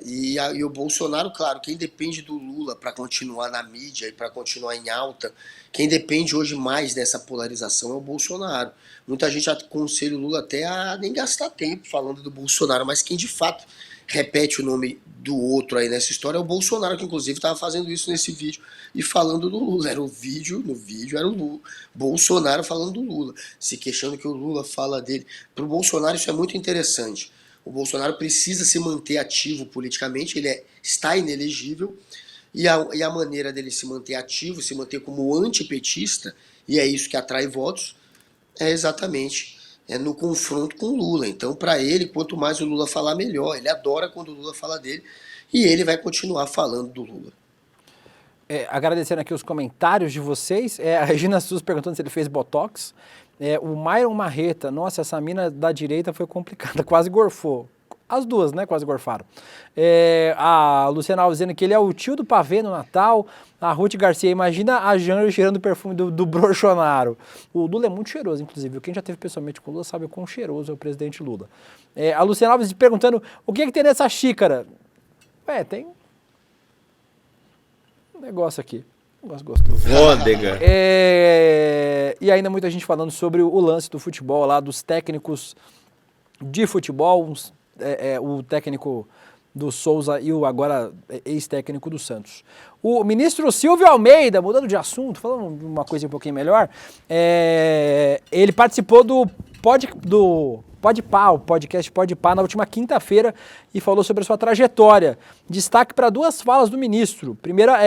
E o Bolsonaro, claro, quem depende do Lula para continuar na mídia e para continuar em alta, quem depende hoje mais dessa polarização é o Bolsonaro. Muita gente aconselha o Lula até a nem gastar tempo falando do Bolsonaro, mas quem de fato repete o nome do outro aí nessa história é o Bolsonaro, que inclusive estava fazendo isso nesse vídeo e falando do Lula. No vídeo era o Bolsonaro falando do Lula, se queixando que o Lula fala dele. Para o Bolsonaro isso é muito interessante. O Bolsonaro precisa se manter ativo politicamente, ele está inelegível, e a maneira dele se manter ativo, se manter como antipetista, e é isso que atrai votos, é exatamente no confronto com o Lula. Então, para ele, quanto mais o Lula falar, melhor. Ele adora quando o Lula fala dele, e ele vai continuar falando do Lula. Agradecendo aqui os comentários de vocês, a Regina Sus perguntando se ele fez Botox. O Myron Marreta, nossa, essa mina da direita foi complicada, quase gorfou. As duas, né? Quase gorfaram. A Luciana Alves dizendo que ele é o tio do pavê no Natal. A Ruth Garcia, imagina a Janja cheirando o perfume do Bolsonaro. O Lula é muito cheiroso, inclusive. Quem já teve pessoalmente com o Lula sabe o quão cheiroso é o presidente Lula. A Luciana Alves perguntando o que tem nessa xícara. Tem um negócio aqui. Um negócio gostoso. Vodega. E ainda muita gente falando sobre o lance do futebol lá, dos técnicos de futebol, o técnico do Souza e o agora ex-técnico do Santos. O ministro Silvio Almeida, mudando de assunto, falando de uma coisa um pouquinho melhor, ele participou do Podpah, o podcast Podpah, na última quinta-feira e falou sobre a sua trajetória. Destaque para duas falas do ministro. Primeira,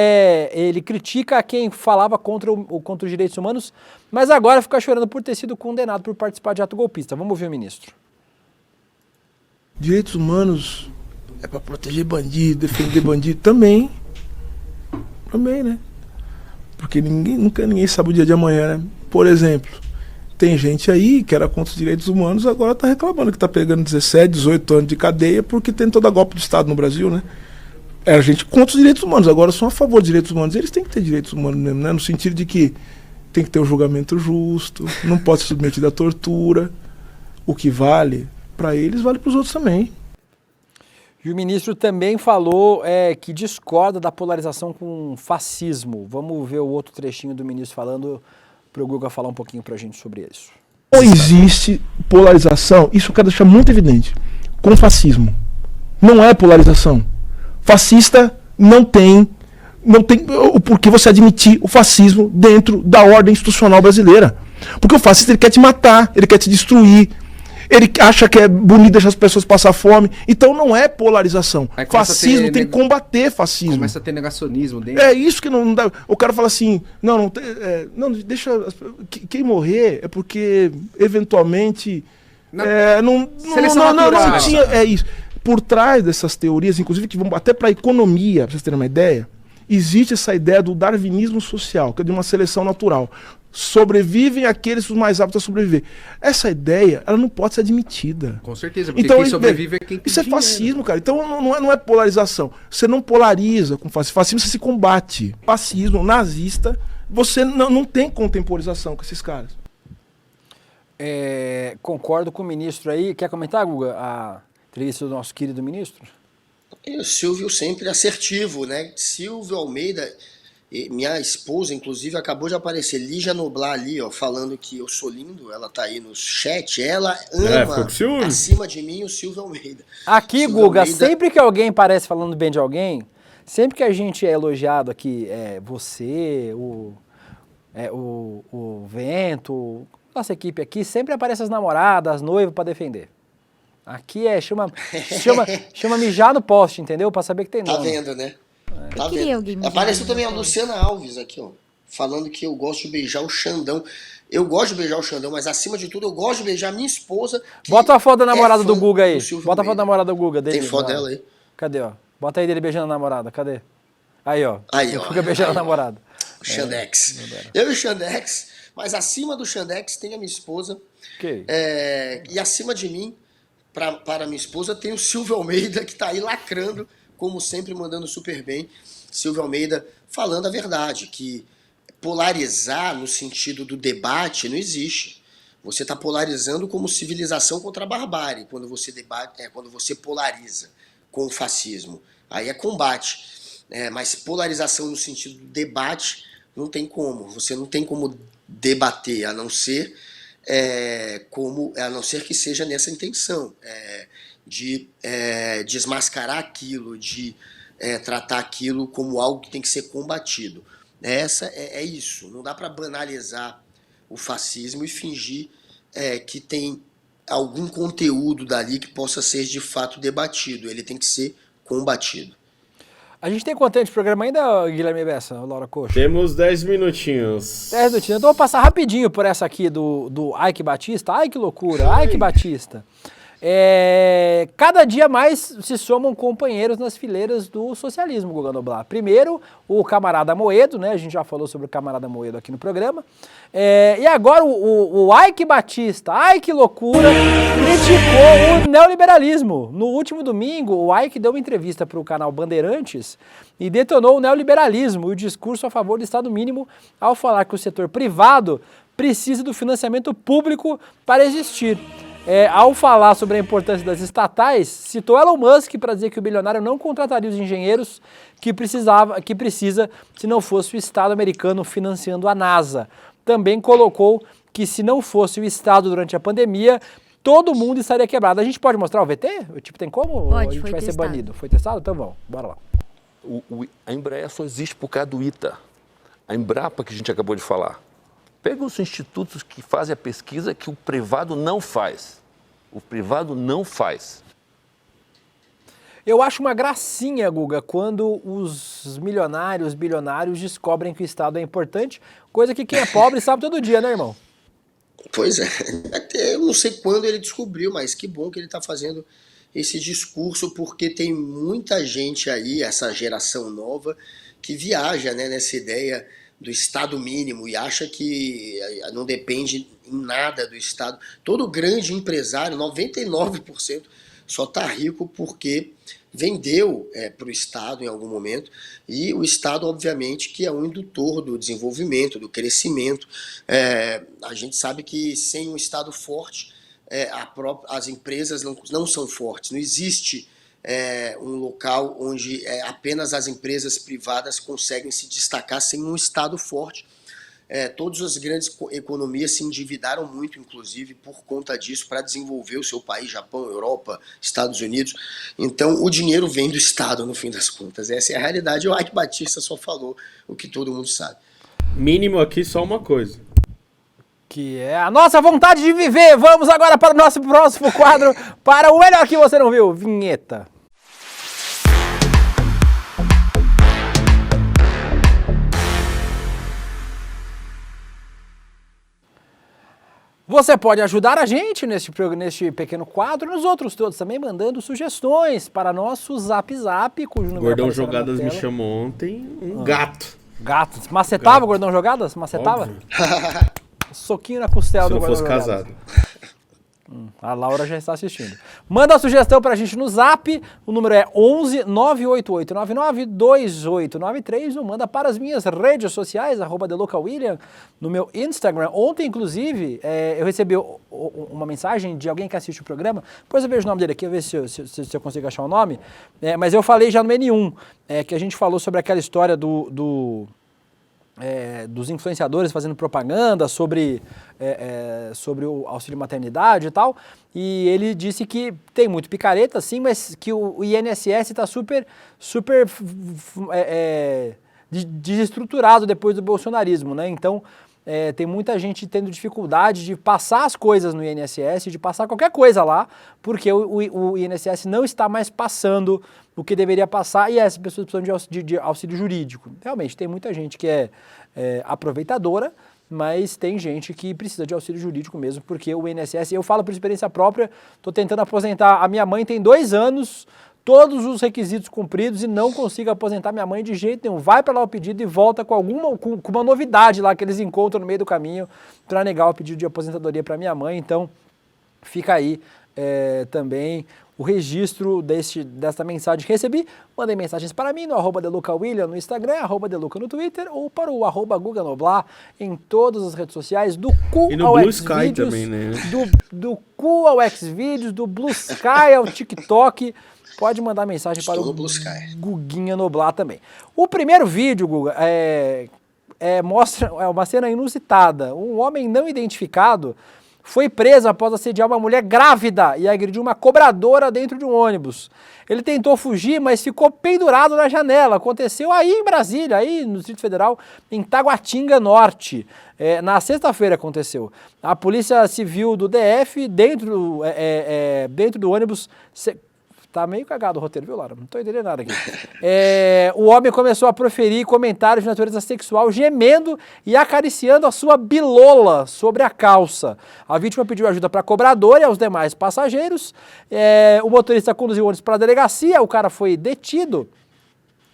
ele critica quem falava contra os direitos humanos, mas agora fica chorando por ter sido condenado por participar de ato golpista. Vamos ouvir o ministro. Direitos humanos é para proteger bandido, defender bandido também, né? Porque ninguém sabe o dia de amanhã, né? Por exemplo, tem gente aí que era contra os direitos humanos, agora está reclamando que está pegando 17, 18 anos de cadeia porque tentou dar golpe de Estado no Brasil, né? Era gente contra os direitos humanos, agora são a favor dos direitos humanos. Eles têm que ter direitos humanos mesmo, né? No sentido de que tem que ter um julgamento justo, não pode ser submetido à tortura. O que vale para eles, vale para os outros também. E o ministro também falou que discorda da polarização com fascismo. Vamos ver o outro trechinho do ministro falando, para o Guga falar um pouquinho para a gente sobre isso. Não existe polarização, isso eu quero deixar muito evidente, com fascismo. Não é polarização. Fascista não tem o porquê você admitir o fascismo dentro da ordem institucional brasileira. Porque o fascista ele quer te matar, ele quer te destruir. Ele acha que é bonito deixar as pessoas passar fome. Então não é polarização. Fascismo tem que combater fascismo. Começa a ter negacionismo dentro. É isso que não dá. O cara fala assim, não deixa. Quem morrer é porque eventualmente não tinha. É isso. Por trás dessas teorias, inclusive que vão até para a economia, para vocês terem uma ideia, existe essa ideia do darwinismo social, que é de uma seleção natural. Sobrevivem aqueles que os mais aptos a sobreviver. Essa ideia, ela não pode ser admitida. Com certeza, porque então, quem sobrevive é quem tem isso dinheiro. É fascismo, cara. Então não é polarização. Você não polariza com fascismo. Fascismo você se combate. Fascismo, nazista, você não tem contemporização com esses caras. Concordo com o ministro aí. Quer comentar, Guga, a entrevista do nosso querido ministro? O Silvio sempre assertivo, né? Silvio Almeida... Minha esposa, inclusive, acabou de aparecer, Lígia Noblar ali, ó, falando que eu sou lindo, ela tá aí no chat, ela ama acima de mim o Silvio Almeida. Aqui, Silvio Guga, Almeida... sempre que alguém parece falando bem de alguém, sempre que a gente é elogiado aqui, você, o Vento, nossa equipe aqui, sempre aparece as namoradas, as noivas pra defender. Aqui chama mijar no poste, entendeu? Pra saber que tem nome. Tá vendo, né? Tá vendo? Apareceu também a Luciana Alves aqui, ó, falando que eu gosto de beijar o Xandão. Eu gosto de beijar o Xandão, mas acima de tudo eu gosto de beijar minha esposa. Bota a foto da namorada do Guga aí. Bota a foto da namorada do Guga dele. Tem foto dela aí? Cadê, ó? Bota aí dele beijando a namorada, cadê? Aí, ó. Fica beijando a namorada. O Xandex. Eu e o Xandex, mas acima do Xandex tem a minha esposa. E acima de mim, para minha esposa, tem o Silvio Almeida, que tá aí lacrando, como sempre, mandando super bem. Silvio Almeida falando a verdade, que polarizar no sentido do debate não existe. Você está polarizando como civilização contra a barbárie, quando você debate, quando você polariza com o fascismo. Aí é combate. Mas polarização no sentido do debate não tem como. Você não tem como debater, a não ser que seja nessa intenção. De desmascarar aquilo, de tratar aquilo como algo que tem que ser combatido. É isso. Não dá para banalizar o fascismo e fingir que tem algum conteúdo dali que possa ser de fato debatido. Ele tem que ser combatido. A gente tem quanto tempo de programa ainda, Guilherme Bessa, Laura Coxa? Temos 10 minutinhos. 10 minutinhos. Então eu vou passar rapidinho por essa aqui do Ike Batista. Ai, que loucura. Ike Batista. Cada dia mais se somam companheiros nas fileiras do socialismo, Guga Noblar. Primeiro, o camarada Amoedo, né? A gente já falou sobre o camarada Amoedo aqui no programa. E agora o Ike Batista, ai que loucura, criticou o neoliberalismo. No último domingo, o Ike deu uma entrevista para o canal Bandeirantes e detonou o neoliberalismo e o discurso a favor do Estado mínimo ao falar que o setor privado precisa do financiamento público para existir. Ao falar sobre a importância das estatais, citou Elon Musk para dizer que o bilionário não contrataria os engenheiros que precisa se não fosse o Estado americano financiando a NASA. Também colocou que se não fosse o Estado durante a pandemia, todo mundo estaria quebrado. A gente pode mostrar o VT? Tipo, tem como? Pode, a gente vai testado. ser banido? Foi testado? Então vamos, bora lá. A Embraer só existe por causa do ITA. A Embrapa que a gente acabou de falar. Pega os institutos que fazem a pesquisa que o privado não faz. O privado não faz. Eu acho uma gracinha, Guga, quando os milionários, bilionários descobrem que o Estado é importante, coisa que quem é pobre sabe todo dia, né, irmão? Pois é, até eu não sei quando ele descobriu, mas que bom que ele está fazendo esse discurso, porque tem muita gente aí, essa geração nova, que viaja, né, nessa ideia do Estado mínimo e acha que não depende em nada do Estado. Todo grande empresário, 99%, só está rico porque vendeu para o Estado em algum momento, e o Estado, obviamente, que é um indutor do desenvolvimento, do crescimento. A gente sabe que sem um Estado forte, as empresas não são fortes, não existe um local onde apenas as empresas privadas conseguem se destacar sem um Estado forte. Todas as grandes economias se endividaram muito, inclusive, por conta disso, para desenvolver o seu país, Japão, Europa, Estados Unidos. Então, o dinheiro vem do Estado, no fim das contas. Essa é a realidade. O Ike Batista só falou o que todo mundo sabe. Mínimo aqui, só uma coisa. Que é a nossa vontade de viver. Vamos agora para o nosso próximo quadro, para o melhor que você não viu, vinheta. Você pode ajudar a gente neste pequeno quadro, nos outros todos também, mandando sugestões para nosso Zap Zap, cujo número Gordão Jogadas me chamou ontem, gato. Gato. Macetava o Gordão Jogadas? Macetava? Soquinho na costela do Gordão Jogadas. Se não fosse casado. A Laura já está assistindo. Manda a sugestão pra gente no Zap, o número é 11 98899 2893, ou manda para as minhas redes sociais, @TheLocalWilliam, no meu Instagram. Ontem, inclusive, eu recebi uma mensagem de alguém que assiste o programa, depois eu vejo o nome dele aqui, eu ver se eu consigo achar o nome, mas eu falei já no N1, que a gente falou sobre aquela história dos influenciadores fazendo propaganda sobre o auxílio maternidade e tal, e ele disse que tem muito picareta, sim, mas que o INSS está super desestruturado depois do bolsonarismo, né? Então, tem muita gente tendo dificuldade de passar as coisas no INSS, de passar qualquer coisa lá, porque o INSS não está mais passando o que deveria passar, e essas pessoas precisam de auxílio jurídico. Realmente, tem muita gente que é aproveitadora, mas tem gente que precisa de auxílio jurídico mesmo, porque o INSS, eu falo por experiência própria, estou tentando aposentar, a minha mãe tem 2 anos, todos os requisitos cumpridos e não consigo aposentar minha mãe de jeito nenhum. Vai para lá o pedido e volta com uma novidade lá que eles encontram no meio do caminho para negar o pedido de aposentadoria para minha mãe. Então, fica aí também o registro desta mensagem que recebi. Mandei mensagens para mim no @TheLocalWilliam no Instagram, @TheLuca no Twitter, ou para o @Guga Noblar em todas as redes sociais, do Cu e no ao Blue Sky Xvideos, também, né? do Cu ao Xvideos, do Blue Sky ao TikTok. Pode mandar mensagem para o Guguinha Noblar também. O primeiro vídeo, Guga, mostra uma cena inusitada. Um homem não identificado foi preso após assediar uma mulher grávida e agrediu uma cobradora dentro de um ônibus. Ele tentou fugir, mas ficou pendurado na janela. Aconteceu aí em Brasília, aí no Distrito Federal, em Taguatinga Norte. Na sexta-feira aconteceu. A Polícia Civil do DF, dentro do ônibus, Tá meio cagado o roteiro, viu, Lara? Não tô entendendo nada aqui. O homem começou a proferir comentários de natureza sexual, gemendo e acariciando a sua bilola sobre a calça. A vítima pediu ajuda para a cobradora e aos demais passageiros. O motorista conduziu o ônibus para a delegacia, o cara foi detido.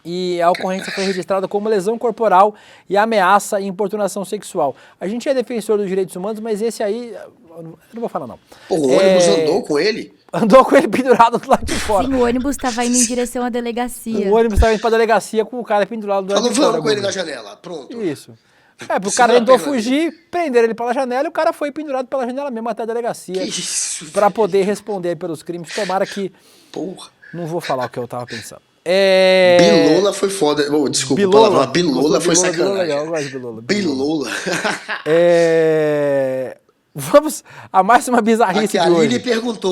E a ocorrência foi registrada como lesão corporal e ameaça e importunação sexual. A gente é defensor dos direitos humanos, mas esse aí, eu não vou falar não. Pô, o ônibus andou com ele? Andou com ele pendurado do lado de fora. Sim, o ônibus estava indo em direção à delegacia. O ônibus estava indo para a delegacia com o cara pendurado do lado de fora. Falou com ele na janela, pronto. Isso. Porque o cara tentou fugir, prenderam ele pela janela e o cara foi pendurado pela janela mesmo até a delegacia. Para poder responder pelos crimes. Tomara que... Porra. Não vou falar o que eu tava pensando. Bilola foi foda. Oh, desculpa, Bilola, Bilola foi sacanagem. Bilola legal, eu gosto de Bilola. Bilola. Vamos a mais uma bizarrice aqui, de hoje.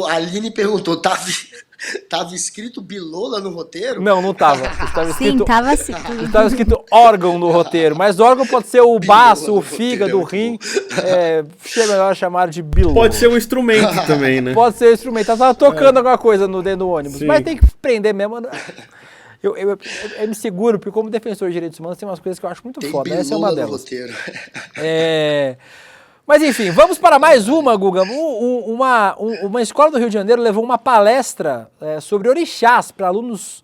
A Aline perguntou, tava escrito Bilola no roteiro? Não, não tava. Estava escrito, sim, tava assim. Estava escrito órgão no roteiro, mas órgão pode ser o baço, o fígado, o rim. Chega melhor chamar de Bilola. Pode ser um instrumento também, né? Pode ser um instrumento. Ela tava tocando alguma coisa dentro do ônibus. Sim. Mas tem que prender mesmo. Eu me seguro, porque como defensor de direitos humanos tem umas coisas que eu acho muito foda. Essa é uma delas. Mas enfim, vamos para mais uma, Guga. Uma escola do Rio de Janeiro levou uma palestra sobre orixás para alunos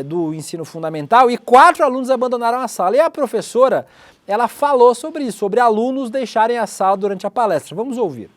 do ensino fundamental e 4 alunos abandonaram a sala. E a professora, ela falou sobre isso, sobre alunos deixarem a sala durante a palestra. Vamos ouvir.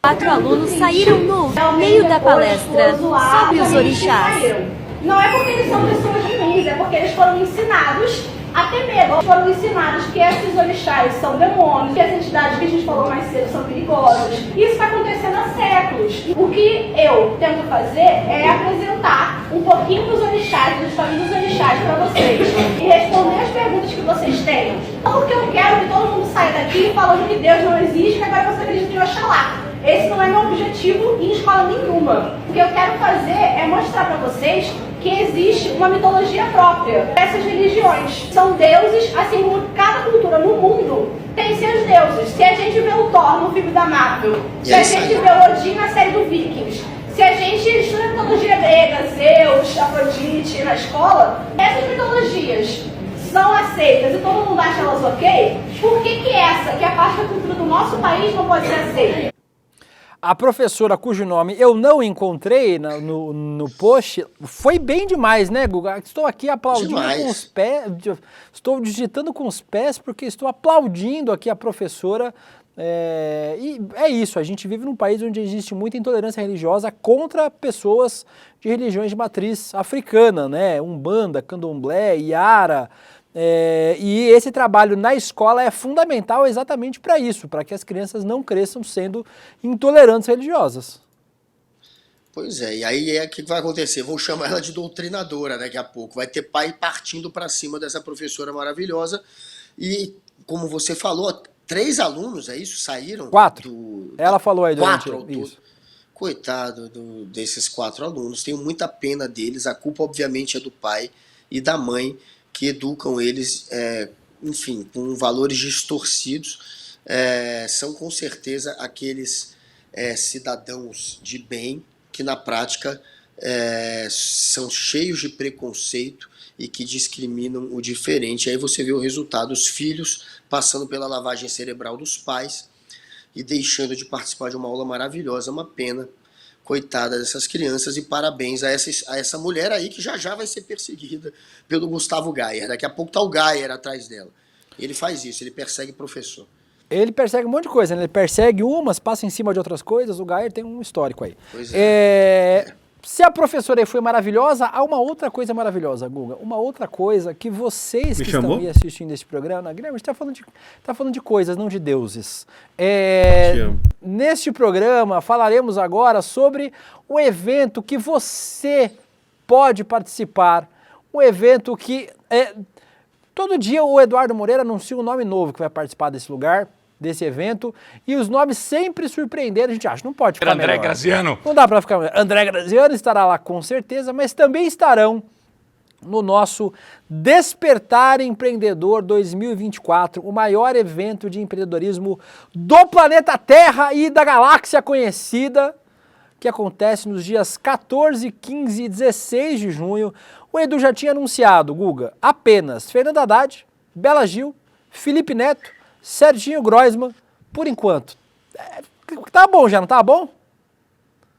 4 alunos saíram no meio da palestra sobre os orixás. Não é porque eles são pessoas ruins, é porque eles foram ensinados a ter medo. Eles foram ensinados que esses orixás são demônios, que as entidades que a gente falou mais cedo são perigosas. Isso está acontecendo há séculos. O que eu tento fazer é apresentar um pouquinho dos orixás, dos famílias dos orixás para vocês e responder as perguntas que vocês têm. Não porque eu quero que todo mundo saia daqui falando que Deus não existe, que agora você acredita em Oxalá. Esse não é meu objetivo em escola nenhuma. O que eu quero fazer é mostrar para vocês que existe uma mitologia própria. Essas religiões são deuses, assim como cada cultura no mundo tem seus deuses. Se a gente vê o Thor no filme da Marvel, se a gente vê o Odin na série do Vikings, se a gente estuda a mitologia grega, Zeus, Afrodite na escola, essas mitologias são aceitas e todo mundo acha elas ok, por que essa, que é a parte da cultura do nosso país, não pode ser aceita? A professora, cujo nome eu não encontrei no post, foi bem demais, né, Guga? Estou aqui aplaudindo com os pés, estou digitando com os pés porque estou aplaudindo aqui a professora. E é isso, a gente vive num país onde existe muita intolerância religiosa contra pessoas de religiões de matriz africana, né? Umbanda, Candomblé, Iara. E esse trabalho na escola é fundamental exatamente para isso, para que as crianças não cresçam sendo intolerantes religiosas. Pois é, e aí o que vai acontecer? Vou chamar ela de doutrinadora daqui a pouco. Vai ter pai partindo para cima dessa professora maravilhosa. E, como você falou, 3 alunos, é isso? Saíram? 4. Ela falou aí durante 4 ao todo. Coitado desses 4 alunos. Tenho muita pena deles. A culpa, obviamente, é do pai e da mãe, que educam eles, enfim, com valores distorcidos. São com certeza aqueles cidadãos de bem que na prática são cheios de preconceito e que discriminam o diferente. Aí você vê o resultado, os filhos passando pela lavagem cerebral dos pais e deixando de participar de uma aula maravilhosa. Uma pena. Coitada dessas crianças, e parabéns a essa mulher aí que já vai ser perseguida pelo Gustavo Gayer. Daqui a pouco tá o Gayer atrás dela. Ele faz isso, ele persegue professor. Ele persegue um monte de coisa, né? Ele persegue umas, passa em cima de outras coisas, o Gayer tem um histórico aí. Pois Se a professora aí foi maravilhosa, há uma outra coisa maravilhosa, Guga. Uma outra coisa que vocês que estão aí assistindo esse programa, Guilherme, a gente tá falando de coisas, não de deuses. Neste programa falaremos agora sobre um evento que você pode participar. Um evento que todo dia o Eduardo Moreira anuncia um nome novo que vai participar desse lugar, desse evento, e os nomes sempre surpreenderam, a gente acha, não pode ficar André melhor. Graziano. Não dá para ficar melhor. André Graziano estará lá com certeza, mas também estarão no nosso Despertar Empreendedor 2024, o maior evento de empreendedorismo do planeta Terra e da galáxia conhecida. que acontece nos dias 14, 15 e 16 de junho. O Edu já tinha anunciado, Guga, apenas Fernando Haddad, Bela Gil, Felipe Neto, Serginho Groisman, por enquanto. Tá bom já, não tá bom?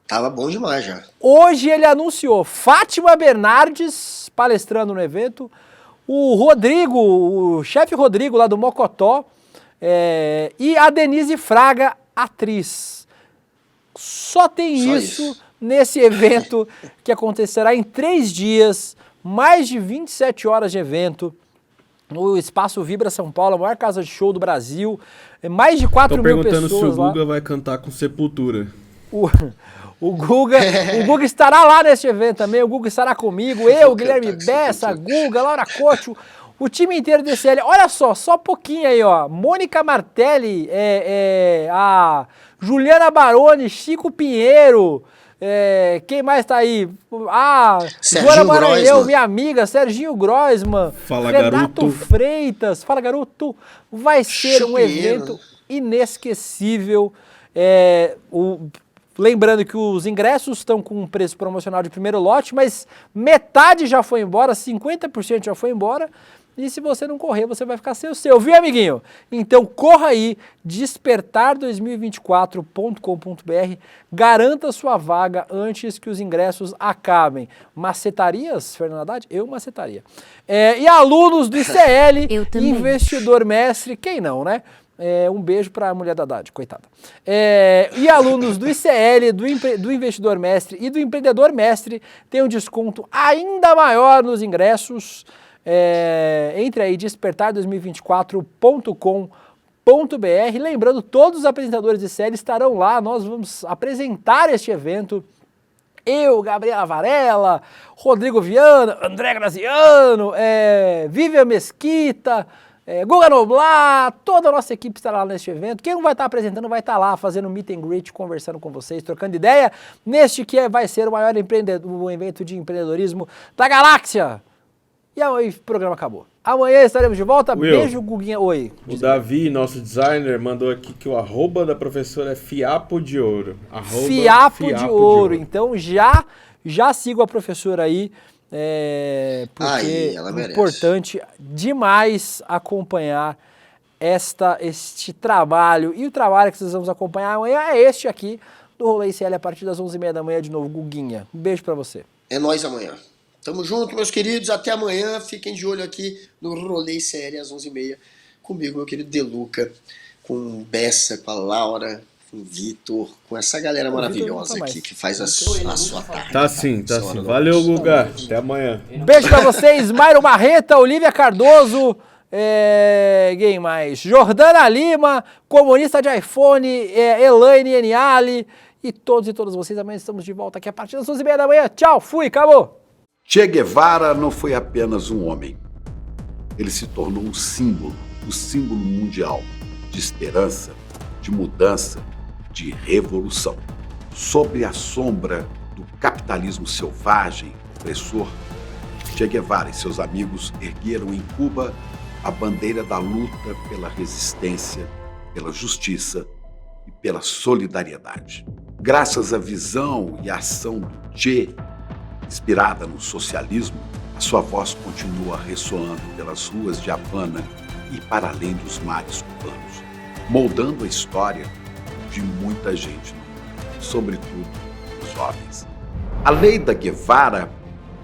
Tava bom demais já. Hoje ele anunciou Fátima Bernardes palestrando no evento, o Rodrigo, o chefe Rodrigo lá do Mocotó, e a Denise Fraga, atriz. Só tem isso nesse evento que acontecerá em 3 dias, mais de 27 horas de evento. No Espaço Vibra São Paulo, a maior casa de show do Brasil. Mais de 4 mil pessoas lá. Estão perguntando se o Guga vai cantar com Sepultura. O Guga estará lá neste evento também, o Guga estará comigo, eu, Guilherme Bessa, Guga, Laura Cocho, o time inteiro desse DCL. Olha só pouquinho aí, ó. Mônica Martelli, a Juliana Baroni, Chico Pinheiro, quem mais tá aí? Joana Maranhão, minha amiga, Serginho Groisman, Renato Freitas, fala garoto, vai ser um evento inesquecível. Lembrando que os ingressos estão com um preço promocional de primeiro lote, mas metade já foi embora, 50% já foi embora. E se você não correr, você vai ficar sem o seu, viu, amiguinho? Então corra aí, despertar2024.com.br, garanta sua vaga antes que os ingressos acabem. Macetarias, Fernando Haddad? Eu macetaria. E alunos do ICL, investidor mestre, quem não, né? Um beijo para a mulher da Haddad, coitada. E alunos do ICL, do Investidor Mestre e do Empreendedor Mestre têm um desconto ainda maior nos ingressos. Entre aí, despertar2024.com.br. Lembrando, todos os apresentadores de ICL estarão lá. Nós vamos apresentar este evento. Eu, Gabriela Varela, Rodrigo Viana, André Graziano, Vivian Mesquita, Guga Noblar, toda a nossa equipe estará lá neste evento. Quem não vai estar apresentando vai estar lá fazendo meet and greet, conversando com vocês, trocando ideia, neste que vai ser o maior evento de empreendedorismo da galáxia. E aí o programa acabou. Amanhã estaremos de volta. Will, beijo, Guguinha. Oi. O Davi, nosso designer, mandou aqui que o @ da professora é Fiapo de Ouro. Fiapo de Ouro. Então já sigo a professora aí. Porque é importante demais acompanhar este trabalho. E o trabalho que vocês vamos acompanhar amanhã é este aqui, do Rolê ICL, a partir das 11h30 da manhã de novo. Guguinha, um beijo pra você. É nóis amanhã. Tamo junto, meus queridos. Até amanhã. Fiquem de olho aqui no Rolê ICL às 11h30. Comigo, meu querido Deluca, com o Bessa, com a Laura, com o Vitor, com essa galera maravilhosa aqui que faz a sua tarde. Tá sim. Valeu, Guga. Até amanhã. Beijo pra vocês. Mairo Marreta, Olivia Cardoso, quem mais? Jordana Lima, comunista de iPhone, Elaine Eniali e todos e todas vocês. Amanhã estamos de volta aqui a partir das 11h30 da manhã. Tchau, fui, acabou. Che Guevara não foi apenas um homem. Ele se tornou um símbolo mundial de esperança, de mudança, de revolução. Sob a sombra do capitalismo selvagem, opressor, Che Guevara e seus amigos ergueram em Cuba a bandeira da luta pela resistência, pela justiça e pela solidariedade. Graças à visão e à ação do Che, inspirada no socialismo, a sua voz continua ressoando pelas ruas de Havana e para além dos mares cubanos, moldando a história de muita gente, sobretudo os jovens. A Leida Guevara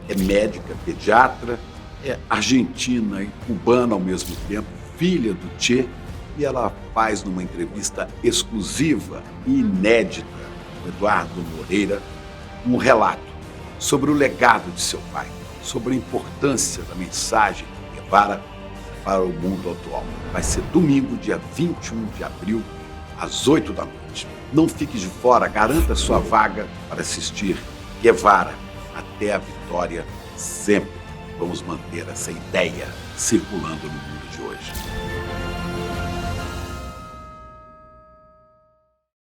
é médica, pediatra, é argentina e cubana ao mesmo tempo, filha do Che, e ela faz numa entrevista exclusiva e inédita com Eduardo Moreira um relato sobre o legado de seu pai, sobre a importância da mensagem de Guevara para o mundo atual. Vai ser domingo, dia 21 de abril, às 8 da noite. Não fique de fora, garanta sua vaga para assistir Guevara até a vitória sempre. Vamos manter essa ideia circulando no mundo de hoje.